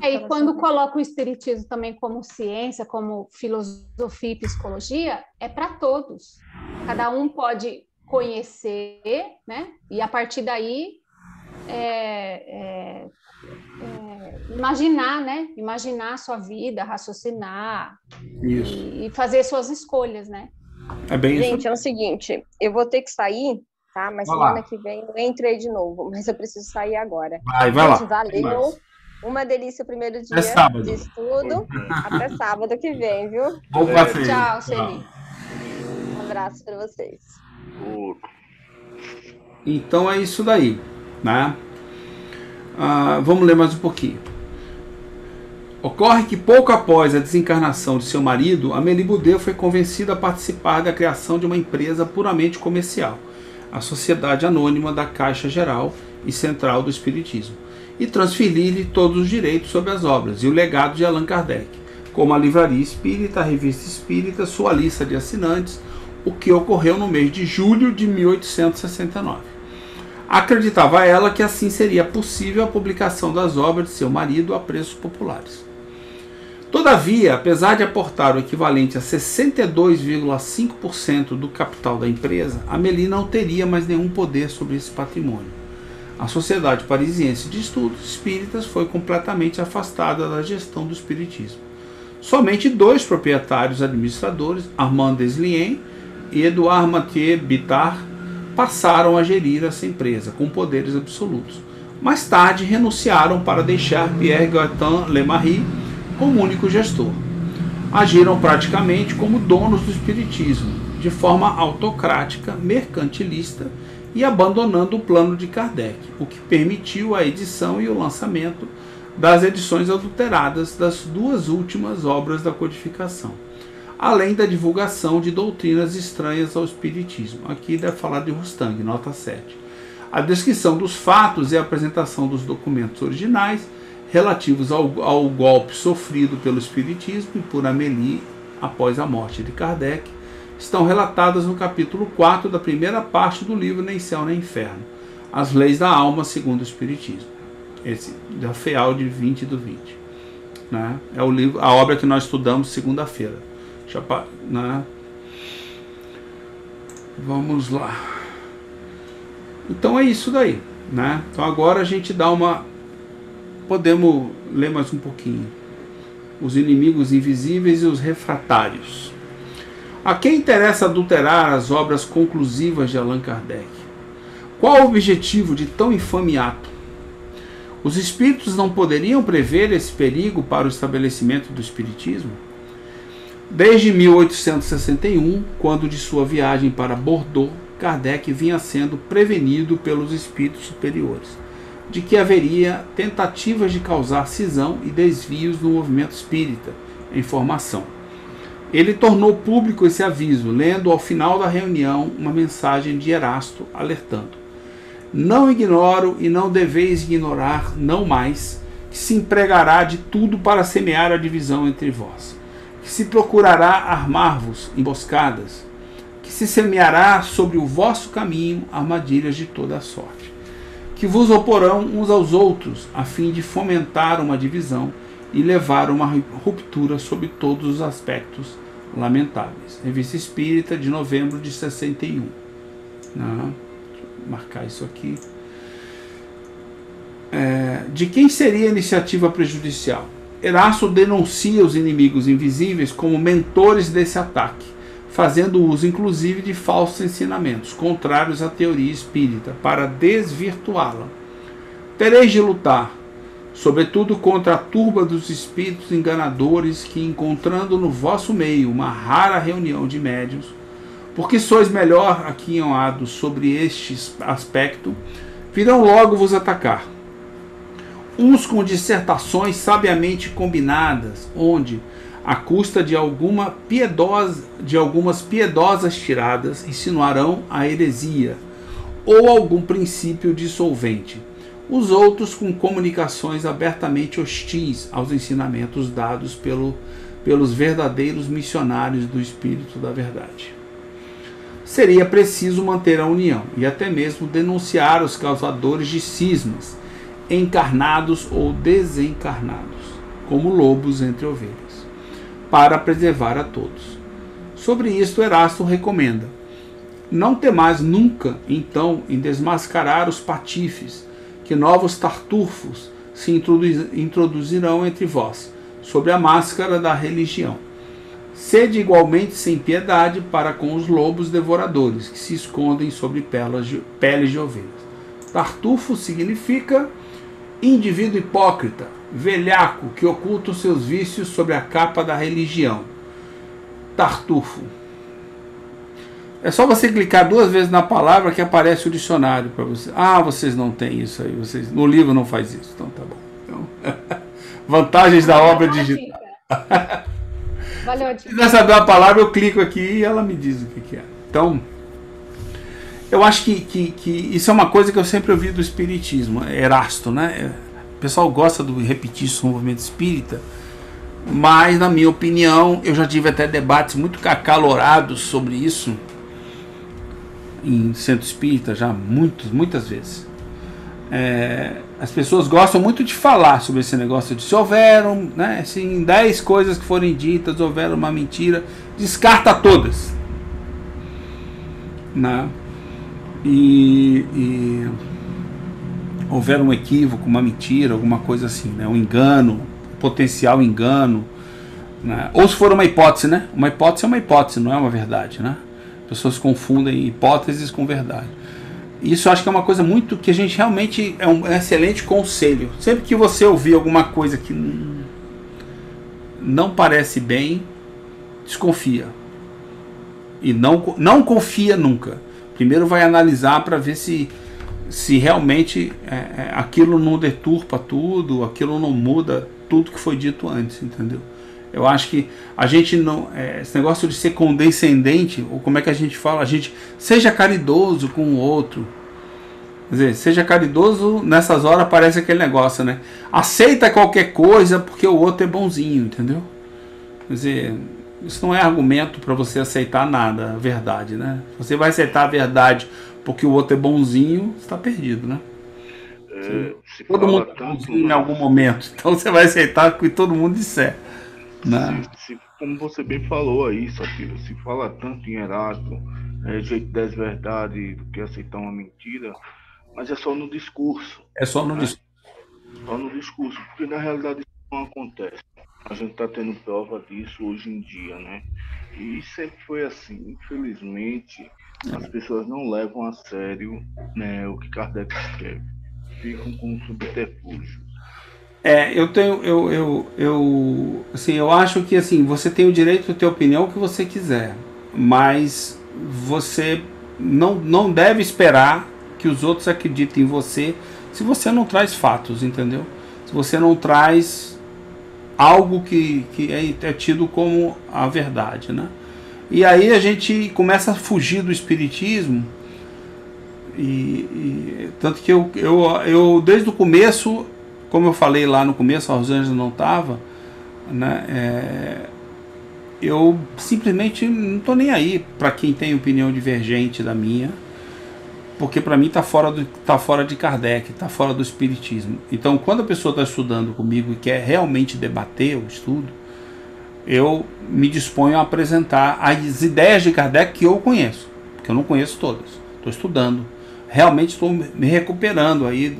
E quando coloca o espiritismo também como ciência, como filosofia e psicologia, é para todos. Cada um pode conhecer, né? E a partir daí imaginar, né? Imaginar a sua vida, raciocinar e fazer suas escolhas, né? É bem Gente, isso. é o seguinte, eu vou ter que sair, tá? Mas semana que vem eu entro aí de novo, mas eu preciso sair agora. Vai lá. Valeu. Uma delícia o primeiro dia de estudo. Até sábado que vem, viu? Bom passeio. Tchau, Celi. Um abraço para vocês. Então é isso daí, né? Vamos ler mais um pouquinho. Ocorre que pouco após a desencarnação de seu marido, Amélie Boudet foi convencida a participar da criação de uma empresa puramente comercial, a Sociedade Anônima da Caixa Geral e Central do Espiritismo, e transferir-lhe todos os direitos sobre as obras e o legado de Allan Kardec, como a Livraria Espírita, a Revista Espírita, sua lista de assinantes, o que ocorreu no mês de julho de 1869. Acreditava ela que assim seria possível a publicação das obras de seu marido a preços populares. Todavia, apesar de aportar o equivalente a 62,5% do capital da empresa, Amélie não teria mais nenhum poder sobre esse patrimônio. A Sociedade Parisiense de Estudos Espíritas foi completamente afastada da gestão do espiritismo. Somente dois proprietários administradores, Armand Deslien e Edouard Mathieu Bittard, passaram a gerir essa empresa com poderes absolutos. Mais tarde renunciaram para deixar Pierre Gaëtan Lemarie como único gestor. Agiram praticamente como donos do espiritismo, de forma autocrática, mercantilista e abandonando o plano de Kardec, o que permitiu a edição e o lançamento das edições adulteradas das duas últimas obras da codificação, além da divulgação de doutrinas estranhas ao espiritismo. Aqui deve falar de Rustang, nota 7. A descrição dos fatos e a apresentação dos documentos originais relativos ao golpe sofrido pelo espiritismo e por Amélie após a morte de Kardec estão relatadas no capítulo 4 da primeira parte do livro Nem Céu nem Inferno, As Leis da Alma segundo o Espiritismo. Esse da FEAL de 20/20. Né? É o livro, a obra que nós estudamos segunda-feira. Né? Vamos lá. Então é isso daí, né? Então agora a gente dá uma... Podemos ler mais um pouquinho. Os inimigos invisíveis e os refratários. A quem interessa adulterar as obras conclusivas de Allan Kardec? Qual o objetivo de tão infame ato? Os espíritos não poderiam prever esse perigo para o estabelecimento do espiritismo? Desde 1861, quando de sua viagem para Bordeaux, Kardec vinha sendo prevenido pelos espíritos superiores de que haveria tentativas de causar cisão e desvios no movimento espírita em formação. Ele tornou público esse aviso, lendo ao final da reunião uma mensagem de Erasto alertando: não ignoro e não deveis ignorar, não mais, que se empregará de tudo para semear a divisão entre vós, que se procurará armar-vos emboscadas, que se semeará sobre o vosso caminho armadilhas de toda a sorte, que vos oporão uns aos outros, a fim de fomentar uma divisão e levar uma ruptura sob todos os aspectos lamentáveis. Revista Espírita, de novembro de 61. Vou marcar isso aqui. De quem seria a iniciativa prejudicial? Erasto denuncia os inimigos invisíveis como mentores desse ataque, fazendo uso inclusive de falsos ensinamentos, contrários à teoria espírita, para desvirtuá-la. Tereis de lutar, sobretudo contra a turba dos espíritos enganadores que, encontrando no vosso meio uma rara reunião de médiuns, porque sois melhor aquinhoados sobre este aspecto, virão logo vos atacar. Uns com dissertações sabiamente combinadas, onde, à custa de algumas piedosas tiradas, insinuarão a heresia ou algum princípio dissolvente. Os outros com comunicações abertamente hostis aos ensinamentos dados pelos verdadeiros missionários do Espírito da Verdade. Seria preciso manter a união e até mesmo denunciar os causadores de cismas, encarnados ou desencarnados, como lobos entre ovelhas, para preservar a todos. Sobre isto, Erasto recomenda: não temais nunca, então, em desmascarar os patifes, que novos tartufos se introduzirão entre vós, sob a máscara da religião. Sede igualmente sem piedade para com os lobos devoradores, que se escondem sobre peles de ovelhas. Tartufo significa indivíduo hipócrita, velhaco, que oculta os seus vícios sob a capa da religião. Tartufo. É só você clicar 2 vezes na palavra que aparece o dicionário para você. Ah, vocês não têm isso aí. No livro não faz isso. Então tá bom. Então, vantagens da obra digital. Valeu, se quiser saber a palavra, eu clico aqui e ela me diz o que é. Então, eu acho que isso é uma coisa que eu sempre ouvi do espiritismo. Erasto, né? O pessoal gosta de repetir isso no movimento espírita, mas, na minha opinião, eu já tive até debates muito acalorados sobre isso em centro espírita, já muitas vezes. As pessoas gostam muito de falar sobre esse negócio de se houveram, né, se em 10 coisas que forem ditas houver uma mentira, descarta todas, né? E houver um equívoco, uma mentira, alguma coisa assim, né? Um engano, potencial engano, né? Ou se for uma hipótese, né? Uma hipótese é uma hipótese, não é uma verdade, né? Pessoas confundem hipóteses com verdade. Isso eu acho que é uma coisa muito que a gente realmente é um excelente conselho. Sempre que você ouvir alguma coisa que não parece bem, desconfia. E não confia nunca. Primeiro vai analisar para ver se realmente aquilo não deturpa tudo, aquilo não muda tudo que foi dito antes, entendeu? Eu acho que a gente não... esse negócio de ser condescendente, ou como é que a gente fala? A gente seja caridoso com o outro. Quer dizer, seja caridoso, nessas horas parece aquele negócio, né? Aceita qualquer coisa porque o outro é bonzinho, entendeu? Quer dizer, isso não é argumento para você aceitar nada, a verdade, né? Você vai aceitar a verdade porque o outro é bonzinho, você está perdido, né? Todo mundo é bonzinho em algum momento, então você vai aceitar o que todo mundo disser. Como você bem falou aí, Safira, se fala tanto em Erasto, rejeito das verdades do que aceitar uma mentira, mas é só no discurso. É só no né? discurso. Só no discurso, porque na realidade isso não acontece. A gente está tendo prova disso hoje em dia, né? E sempre foi assim. Infelizmente, as pessoas não levam a sério, né, o que Kardec escreve. Ficam com subterfúgios. Eu acho que assim, você tem o direito de ter a opinião que você quiser, mas você não deve esperar que os outros acreditem em você se você não traz fatos, entendeu? Se você não traz algo que é tido como a verdade, né? E aí a gente começa a fugir do espiritismo tanto que eu desde o começo, como eu falei lá no começo, a Rosângela não estava, né? Eu simplesmente não estou nem aí para quem tem opinião divergente da minha, porque para mim está fora de Kardec, está fora do espiritismo. Então, quando a pessoa está estudando comigo e quer realmente debater o estudo, eu me disponho a apresentar as ideias de Kardec que eu conheço, porque eu não conheço todas. Estou estudando, realmente estou me recuperando aí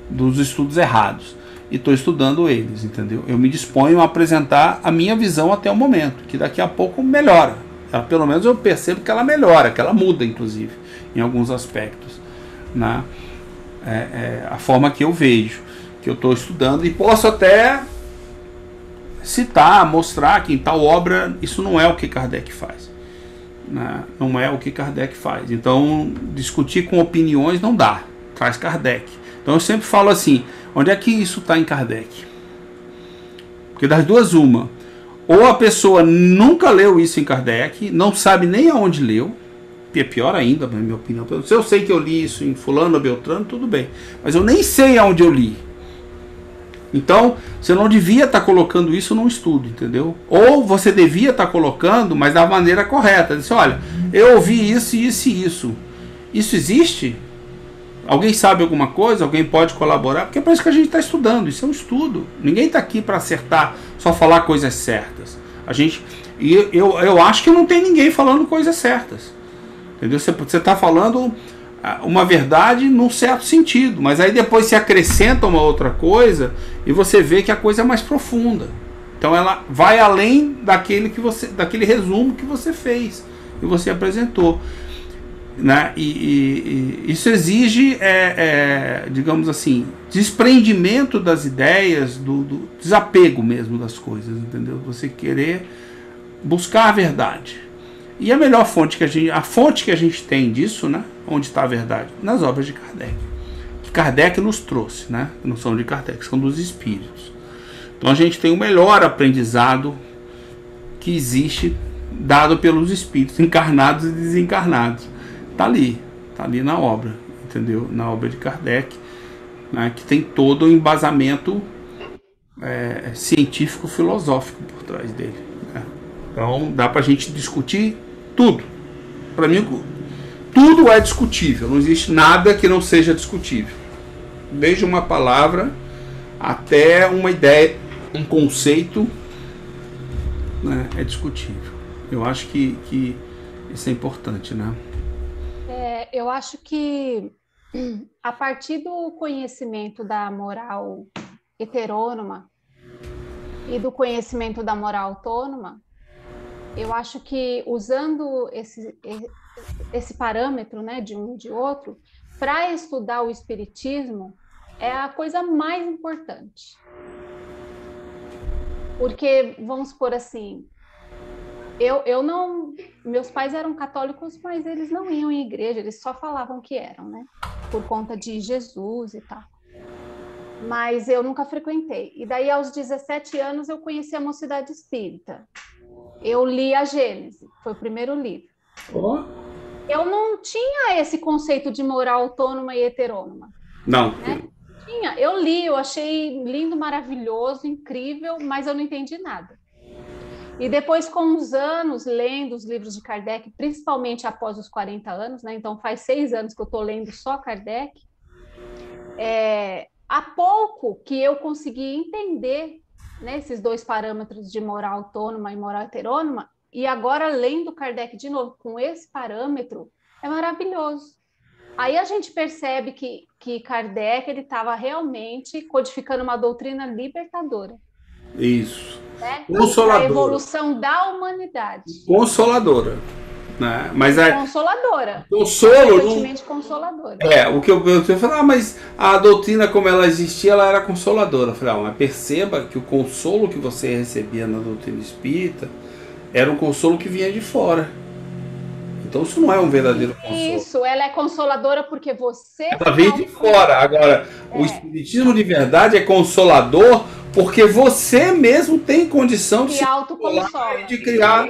dos estudos errados e estou estudando eles, entendeu? Eu me disponho a apresentar a minha visão até o momento, que daqui a pouco melhora. Pelo menos eu percebo que ela melhora, que ela muda, inclusive, em alguns aspectos, né? A forma que eu vejo, que eu estou estudando, e posso até citar, mostrar que em tal obra isso não é o que Kardec faz, né? Não é o que Kardec faz. Então, discutir com opiniões não dá, traz Kardec. Então eu sempre falo assim, onde é que isso está em Kardec? Porque das duas uma, ou a pessoa nunca leu isso em Kardec, não sabe nem aonde leu, é pior ainda, na minha opinião. Se eu sei que eu li isso em fulano ou Beltrano, tudo bem, mas eu nem sei aonde eu li. Então, você não devia estar colocando isso num estudo, entendeu? Ou você devia estar colocando, mas da maneira correta. Diz, olha, eu ouvi isso, isso e isso. Isso existe? Alguém sabe alguma coisa? Alguém pode colaborar? Porque é para isso que a gente está estudando. Isso é um estudo. Ninguém está aqui para acertar, só falar coisas certas. Eu acho que não tem ninguém falando coisas certas. Entendeu? Você está falando uma verdade num certo sentido, mas aí depois se acrescenta uma outra coisa e você vê que a coisa é mais profunda. Então ela vai além daquele resumo que você fez e você apresentou, né? E isso exige, digamos assim, desprendimento das ideias, do desapego mesmo das coisas, entendeu? Você querer buscar a verdade. E a melhor fonte que a gente tem disso, né? Onde está a verdade? Nas obras de Kardec. Que Kardec nos trouxe, né? Não são de Kardec, são dos espíritos. Então a gente tem o melhor aprendizado que existe, dado pelos espíritos, encarnados e desencarnados. Está ali na obra, entendeu? Na obra de Kardec, né? Que tem todo o embasamento científico-filosófico por trás dele, né? Então dá para a gente discutir tudo. Para mim, tudo é discutível. Não existe nada que não seja discutível. Desde uma palavra até uma ideia, um conceito, né, é discutível. Eu acho que isso é importante, né? Eu acho que a partir do conhecimento da moral heterônoma e do conhecimento da moral autônoma, eu acho que usando esse parâmetro, né, de um e de outro, para estudar o espiritismo, é a coisa mais importante. Porque, vamos supor assim, eu não... Meus pais eram católicos, mas eles não iam em igreja, eles só falavam que eram, né? Por conta de Jesus e tal. Mas eu nunca frequentei. E daí, aos 17 anos, eu conheci a Mocidade Espírita. Eu li a Gênese, foi o primeiro livro. Oh. Eu não tinha esse conceito de moral autônoma e heterônoma. Não. Né? Tinha. Eu li, eu achei lindo, maravilhoso, incrível, mas eu não entendi nada. E depois, com os anos, lendo os livros de Kardec, principalmente após os 40 anos, né? Então faz 6 anos que eu estou lendo só Kardec, há pouco que eu consegui entender, né, esses dois parâmetros de moral autônoma e moral heterônoma, E agora, lendo Kardec de novo com esse parâmetro, é maravilhoso. Aí a gente percebe que Kardec estava realmente codificando uma doutrina libertadora. Isso. Né? Consoladora. A evolução da humanidade. Consoladora. Né? Mas consoladora. Consolo. Consoladora. O que eu falei, mas a doutrina como ela existia, ela era consoladora. Eu falei, mas perceba que o consolo que você recebia na doutrina espírita era um consolo que vinha de fora. Então isso não é um verdadeiro consolo. Isso, ela é consoladora porque você... Ela vem de fora. Agora, o espiritismo de verdade é consolador porque você mesmo tem condição de se autoconsolar, de criar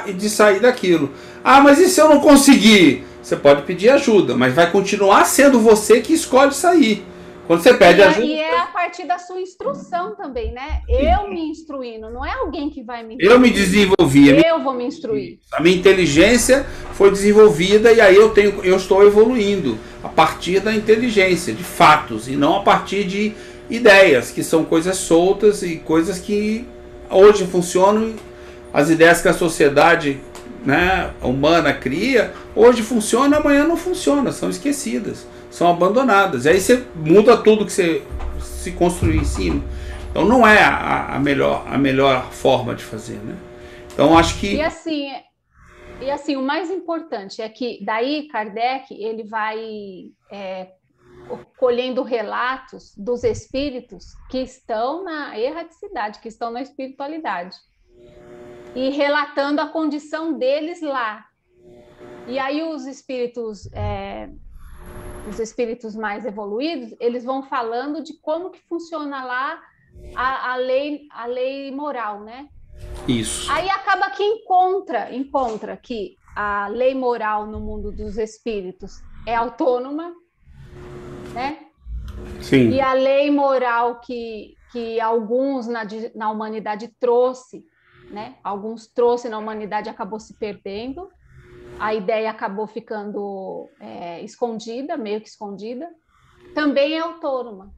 e de sair daquilo. Ah, mas e se eu não conseguir? Você pode pedir ajuda, mas vai continuar sendo você que escolhe sair. Quando você pede ajuda... E é a partir da sua instrução também, né? Eu me instruindo, não é alguém que vai me instruir. Eu me desenvolvi. Eu vou me instruir. A minha inteligência foi desenvolvida e aí eu estou evoluindo a partir da inteligência, de fatos, e não a partir de ideias, que são coisas soltas e coisas que hoje funcionam. As ideias que a sociedade, né, humana cria, hoje funcionam, amanhã não funciona, são esquecidas. São abandonadas. E aí você muda tudo que você se construiu em cima. Então não é a melhor forma de fazer, né? Então acho que... E assim, o mais importante é que daí Kardec ele vai colhendo relatos dos espíritos que estão na erraticidade, que estão na espiritualidade. E relatando a condição deles lá. E aí os espíritos mais evoluídos, eles vão falando de como que funciona lá a lei moral, né? Isso. Aí acaba que encontra que a lei moral no mundo dos espíritos é autônoma, né? Sim. E a lei moral que alguns na humanidade trouxe, né? Alguns trouxe na humanidade, acabou se perdendo. A ideia acabou ficando escondida, meio que escondida, também é autônoma.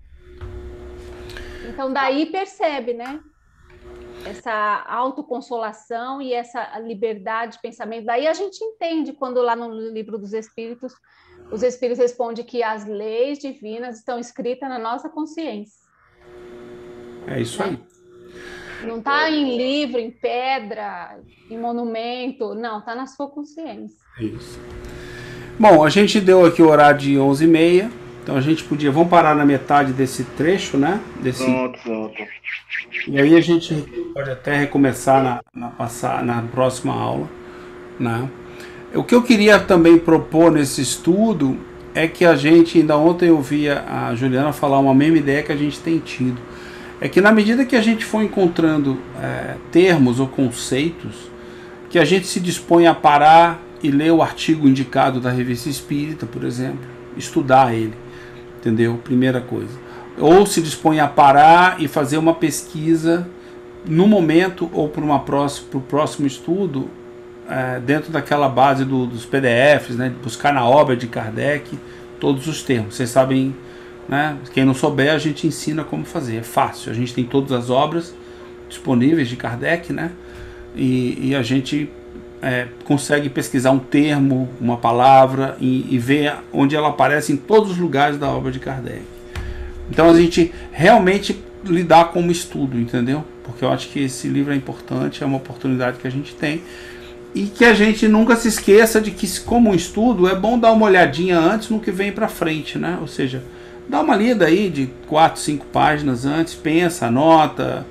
Então, daí percebe, né? Essa autoconsolação e essa liberdade de pensamento. Daí a gente entende quando lá no Livro dos Espíritos, os Espíritos respondem que as leis divinas estão escritas na nossa consciência. É isso aí. Não está em livro, em pedra, em monumento, não, está na sua consciência. Isso. Bom, a gente deu aqui o horário de 11h30, então a gente podia... Vamos parar na metade desse trecho, né? Pronto. E aí a gente pode até recomeçar na próxima aula, né? O que eu queria também propor nesse estudo é que a gente, ainda ontem eu via a Juliana falar uma mesma ideia que a gente tem tido, é que na medida que a gente for encontrando termos ou conceitos, que a gente se dispõe a parar e ler o artigo indicado da Revista Espírita, por exemplo, estudar ele, entendeu? Primeira coisa. Ou se dispõe a parar e fazer uma pesquisa no momento ou para o próximo estudo, dentro daquela base dos PDFs, né? Buscar na obra de Kardec todos os termos. Vocês sabem... Né? Quem não souber, a gente ensina como fazer, é fácil. A gente tem todas as obras disponíveis de Kardec, né? E a gente consegue pesquisar um termo, uma palavra e ver onde ela aparece em todos os lugares da obra de Kardec. Então a gente realmente lidar como estudo, entendeu? Porque eu acho que esse livro é importante, é uma oportunidade que a gente tem e que a gente nunca se esqueça de que, como um estudo, é bom dar uma olhadinha antes no que vem para frente, né? Ou seja, dá uma lida aí de 4, 5 páginas antes, pensa, anota,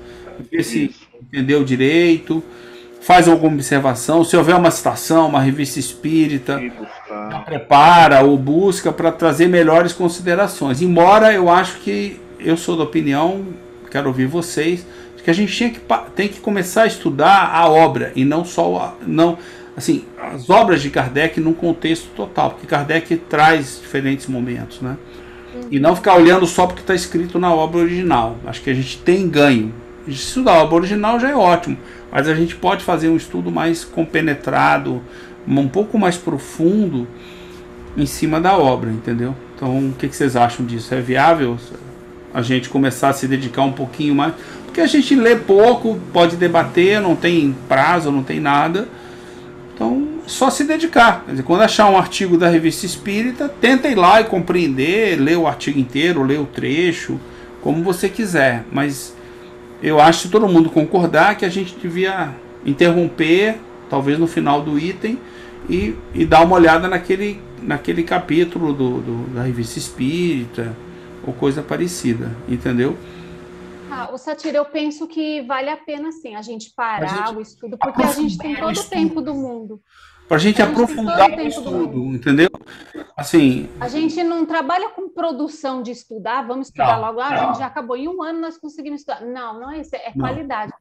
vê se entendeu direito, faz alguma observação. Se houver uma citação, uma revista espírita, prepara ou busca para trazer melhores considerações. Embora eu acho que, eu sou da opinião, quero ouvir vocês, de que a gente tem que começar a estudar a obra e não só assim, as obras de Kardec num contexto total, porque Kardec traz diferentes momentos, né? E não ficar olhando só porque está escrito na obra original. Acho que a gente tem ganho. Estudar a obra original já é ótimo, mas a gente pode fazer um estudo mais compenetrado, um pouco mais profundo em cima da obra, entendeu? Então, o que vocês acham disso? É viável a gente começar a se dedicar um pouquinho mais? Porque porque a gente lê pouco, pode debater, não tem prazo, não tem nada. Então, só se dedicar. Quer dizer, quando achar um artigo da Revista Espírita, tenta ir lá e compreender, ler o artigo inteiro, ler o trecho, como você quiser. Mas eu acho que todo mundo concordar que a gente devia interromper, talvez no final do item, e dar uma olhada naquele capítulo da Revista Espírita, ou coisa parecida, entendeu? O Satira, eu penso que vale a pena, sim, a gente parar o estudo, porque a gente tem todo o tempo do mundo. Para a gente aprofundar o estudo, entendeu? Assim, a gente não trabalha com produção de estudar, vamos estudar logo, a gente já acabou em um ano, nós conseguimos estudar. Não é isso, é qualidade.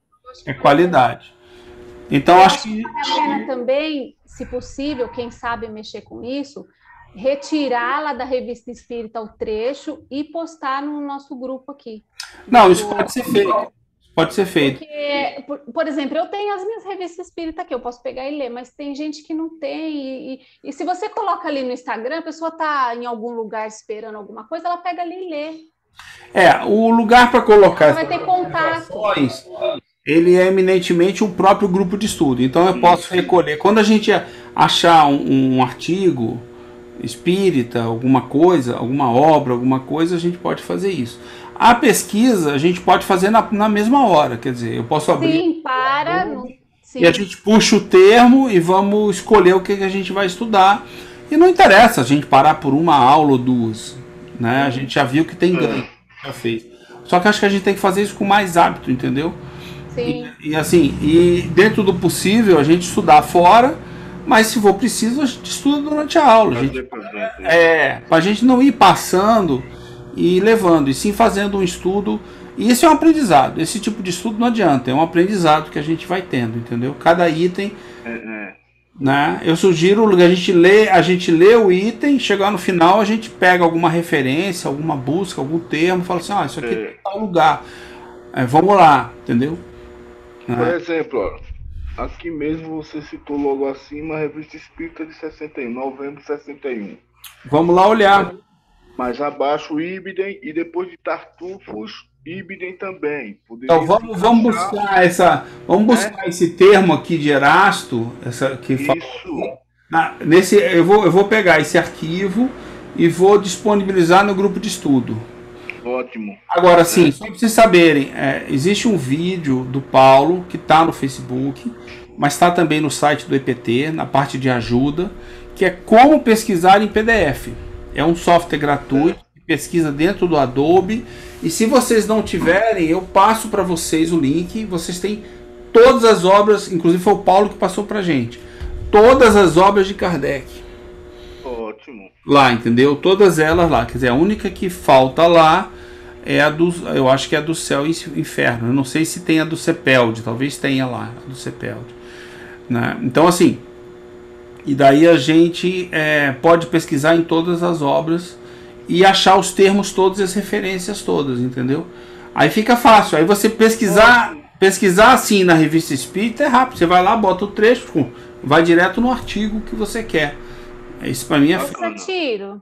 É qualidade. Então, acho que vale a pena também, se possível, quem sabe mexer com isso, retirá-la da Revista Espírita o trecho e postar no nosso grupo aqui. Não, isso pode ser feito. Pode ser feito. Porque, por exemplo, eu tenho as minhas revistas espírita aqui, eu posso pegar e ler, mas tem gente que não tem. E se você coloca ali no Instagram, a pessoa está em algum lugar esperando alguma coisa, ela pega ali e lê. O lugar para colocar ela vai ter contato. Ele é eminentemente o próprio grupo de estudo. Então eu posso recolher. Quando a gente achar um artigo espírita, alguma coisa, alguma obra, alguma coisa, a gente pode fazer isso. A pesquisa a gente pode fazer na mesma hora, quer dizer, eu posso abrir. Sim, e a gente puxa o termo e vamos escolher o que a gente vai estudar. E não interessa a gente parar por uma aula ou duas, né? A gente já viu que tem ganho, já fez. Só que acho que a gente tem que fazer isso com mais hábito, entendeu? Sim. E assim, e dentro do possível a gente estudar fora, mas se for preciso a gente estuda durante a aula. Pra gente não ir passando e levando, e sim fazendo um estudo. E isso é um aprendizado. Esse tipo de estudo não adianta, é um aprendizado que a gente vai tendo, entendeu? Cada item, né? Eu sugiro que a gente lê o item, chegar no final a gente pega alguma referência, alguma busca, algum termo, fala assim, isso aqui tem tal lugar. Vamos lá, entendeu? Por exemplo, aqui mesmo você citou logo acima a Revista Espírita de 61, novembro de 61. Vamos lá olhar. Mais abaixo, Ibidem, e depois de Tartufos, Ibidem também. Então vamos buscar esse termo aqui de Erasto, eu vou pegar esse arquivo e vou disponibilizar no grupo de estudo. Ótimo. Agora sim, só para vocês saberem, existe um vídeo do Paulo que está no Facebook, mas está também no site do EPT, na parte de ajuda, que é como pesquisar em PDF. É um software gratuito, que pesquisa dentro do Adobe. E se vocês não tiverem, eu passo para vocês o link. Vocês têm todas as obras, inclusive foi o Paulo que passou para a gente. Todas as obras de Kardec. Ótimo. Lá, entendeu? Todas elas lá. Quer dizer, a única que falta lá é eu acho que é a do Céu e Inferno. Eu não sei se tem a do Cepelde, talvez tenha lá a do Cepelde. Né? Então, assim, e daí a gente pode pesquisar em todas as obras e achar os termos todos e as referências todas, entendeu? Aí fica fácil. Aí você pesquisar assim na Revista Espírita é rápido. Você vai lá, bota o trecho, vai direto no artigo que você quer. Isso para mim é Satiro,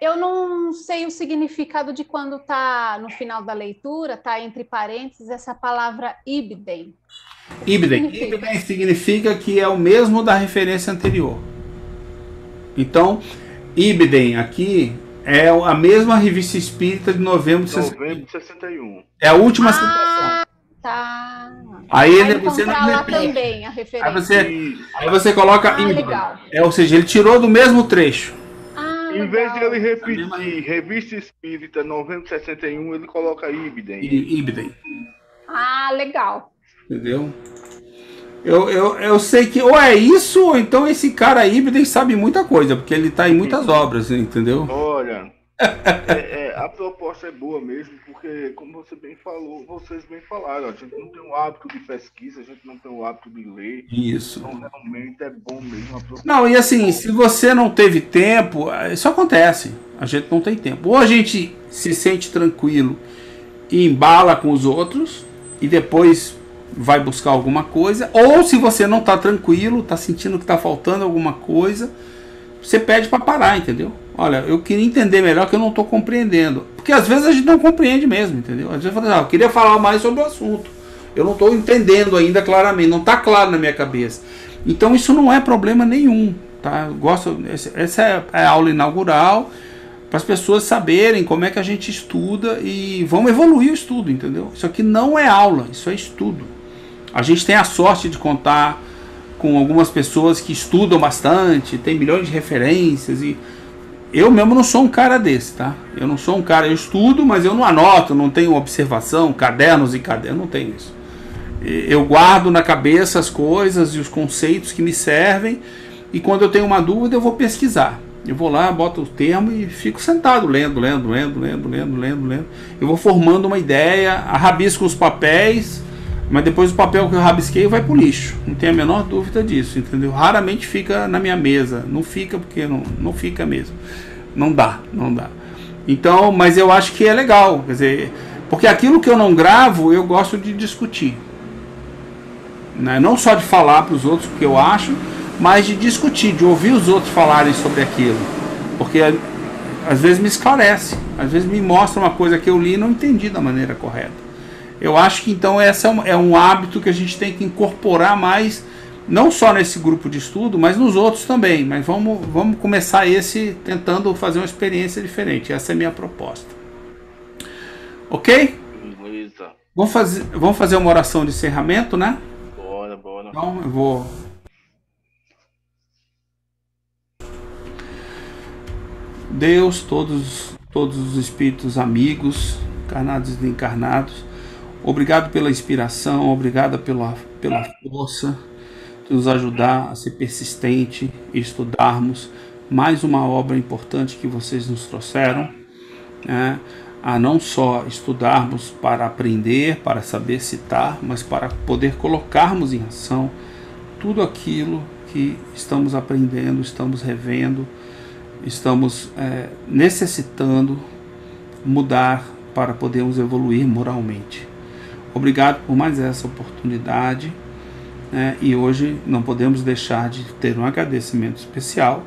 eu não sei o significado de quando está no final da leitura, está entre parênteses essa palavra Ibidem. Ibidem significa que é o mesmo da referência anterior. Então, Ibidem aqui é a mesma Revista Espírita de novembro de 61. É a última citação. Tá. Aí você não lá também a referência. Aí você coloca Ibidem. Ou seja, ele tirou do mesmo trecho. Em vez de ele repetir Revista Espírita novembro de 61, ele coloca Ibidem. Ibidem. Legal. Entendeu? Eu sei que ou é isso, ou então esse cara Ibidem sabe muita coisa, porque ele está em muitas obras, entendeu? Olha, a proposta é boa mesmo, porque como vocês bem falaram, a gente não tem o hábito de pesquisa, a gente não tem o hábito de ler. Isso. Então realmente é bom mesmo a proposta. Não, e assim, se você não teve tempo, isso acontece, a gente não tem tempo. Ou a gente se sente tranquilo e embala com os outros, e depois vai buscar alguma coisa, ou se você não está tranquilo, está sentindo que está faltando alguma coisa, você pede para parar, entendeu? olha, eu queria entender melhor que eu não estou compreendendo. Porque às vezes a gente não compreende mesmo, entendeu? Às vezes eu falo, eu queria falar mais sobre o assunto. Eu não estou entendendo ainda claramente, não está claro na minha cabeça. Então isso não é problema nenhum, tá? Eu gosto, essa é a aula inaugural, para as pessoas saberem como é que a gente estuda e vamos evoluir o estudo, entendeu? Isso aqui não é aula, isso é estudo. A gente tem a sorte de contar com algumas pessoas que estudam bastante, tem milhões de referências, e eu mesmo não sou um cara desse, tá? Eu não sou um cara, eu estudo, mas eu não anoto, não tenho observação, cadernos e cadernos, não tenho isso. Eu guardo na cabeça as coisas e os conceitos que me servem, e quando eu tenho uma dúvida eu vou pesquisar. Eu vou lá, boto o termo e fico sentado lendo. Eu vou formando uma ideia, rabisco os papéis, mas depois o papel que eu rabisquei vai pro lixo. Não tem a menor dúvida disso, entendeu? Raramente fica na minha mesa. Não fica porque não fica mesmo. Não dá. Então, mas eu acho que é legal, quer dizer, porque aquilo que eu não gravo, eu gosto de discutir. Né? Não só de falar para os outros o que eu acho, mas de discutir, de ouvir os outros falarem sobre aquilo. Porque às vezes me esclarece, às vezes me mostra uma coisa que eu li e não entendi da maneira correta. Eu acho que então esse é um hábito que a gente tem que incorporar mais, não só nesse grupo de estudo, mas nos outros também. Mas vamos começar esse tentando fazer uma experiência diferente. Essa é a minha proposta. Ok? Beleza. Vamos fazer uma oração de encerramento, né? Bora. Então eu vou... Deus, todos os espíritos amigos, encarnados e desencarnados, obrigado pela inspiração, obrigado pela força de nos ajudar a ser persistente e estudarmos mais uma obra importante que vocês nos trouxeram, né? A não só estudarmos para aprender, para saber citar, mas para poder colocarmos em ação tudo aquilo que estamos aprendendo, estamos revendo, estamos necessitando mudar para podermos evoluir moralmente. Obrigado por mais essa oportunidade, né? E hoje não podemos deixar de ter um agradecimento especial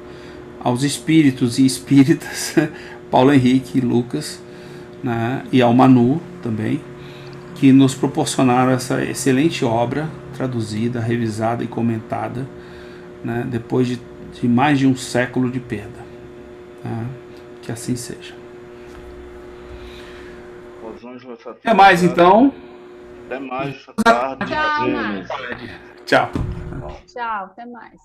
aos espíritos e espíritas Paulo Henrique e Lucas, né? E ao Manu também, que nos proporcionaram essa excelente obra traduzida, revisada e comentada, né? Depois de mais de um século de perda. Que assim seja. Até mais então. Até mais. Tarde. Tchau, Tchau. Tchau, até mais.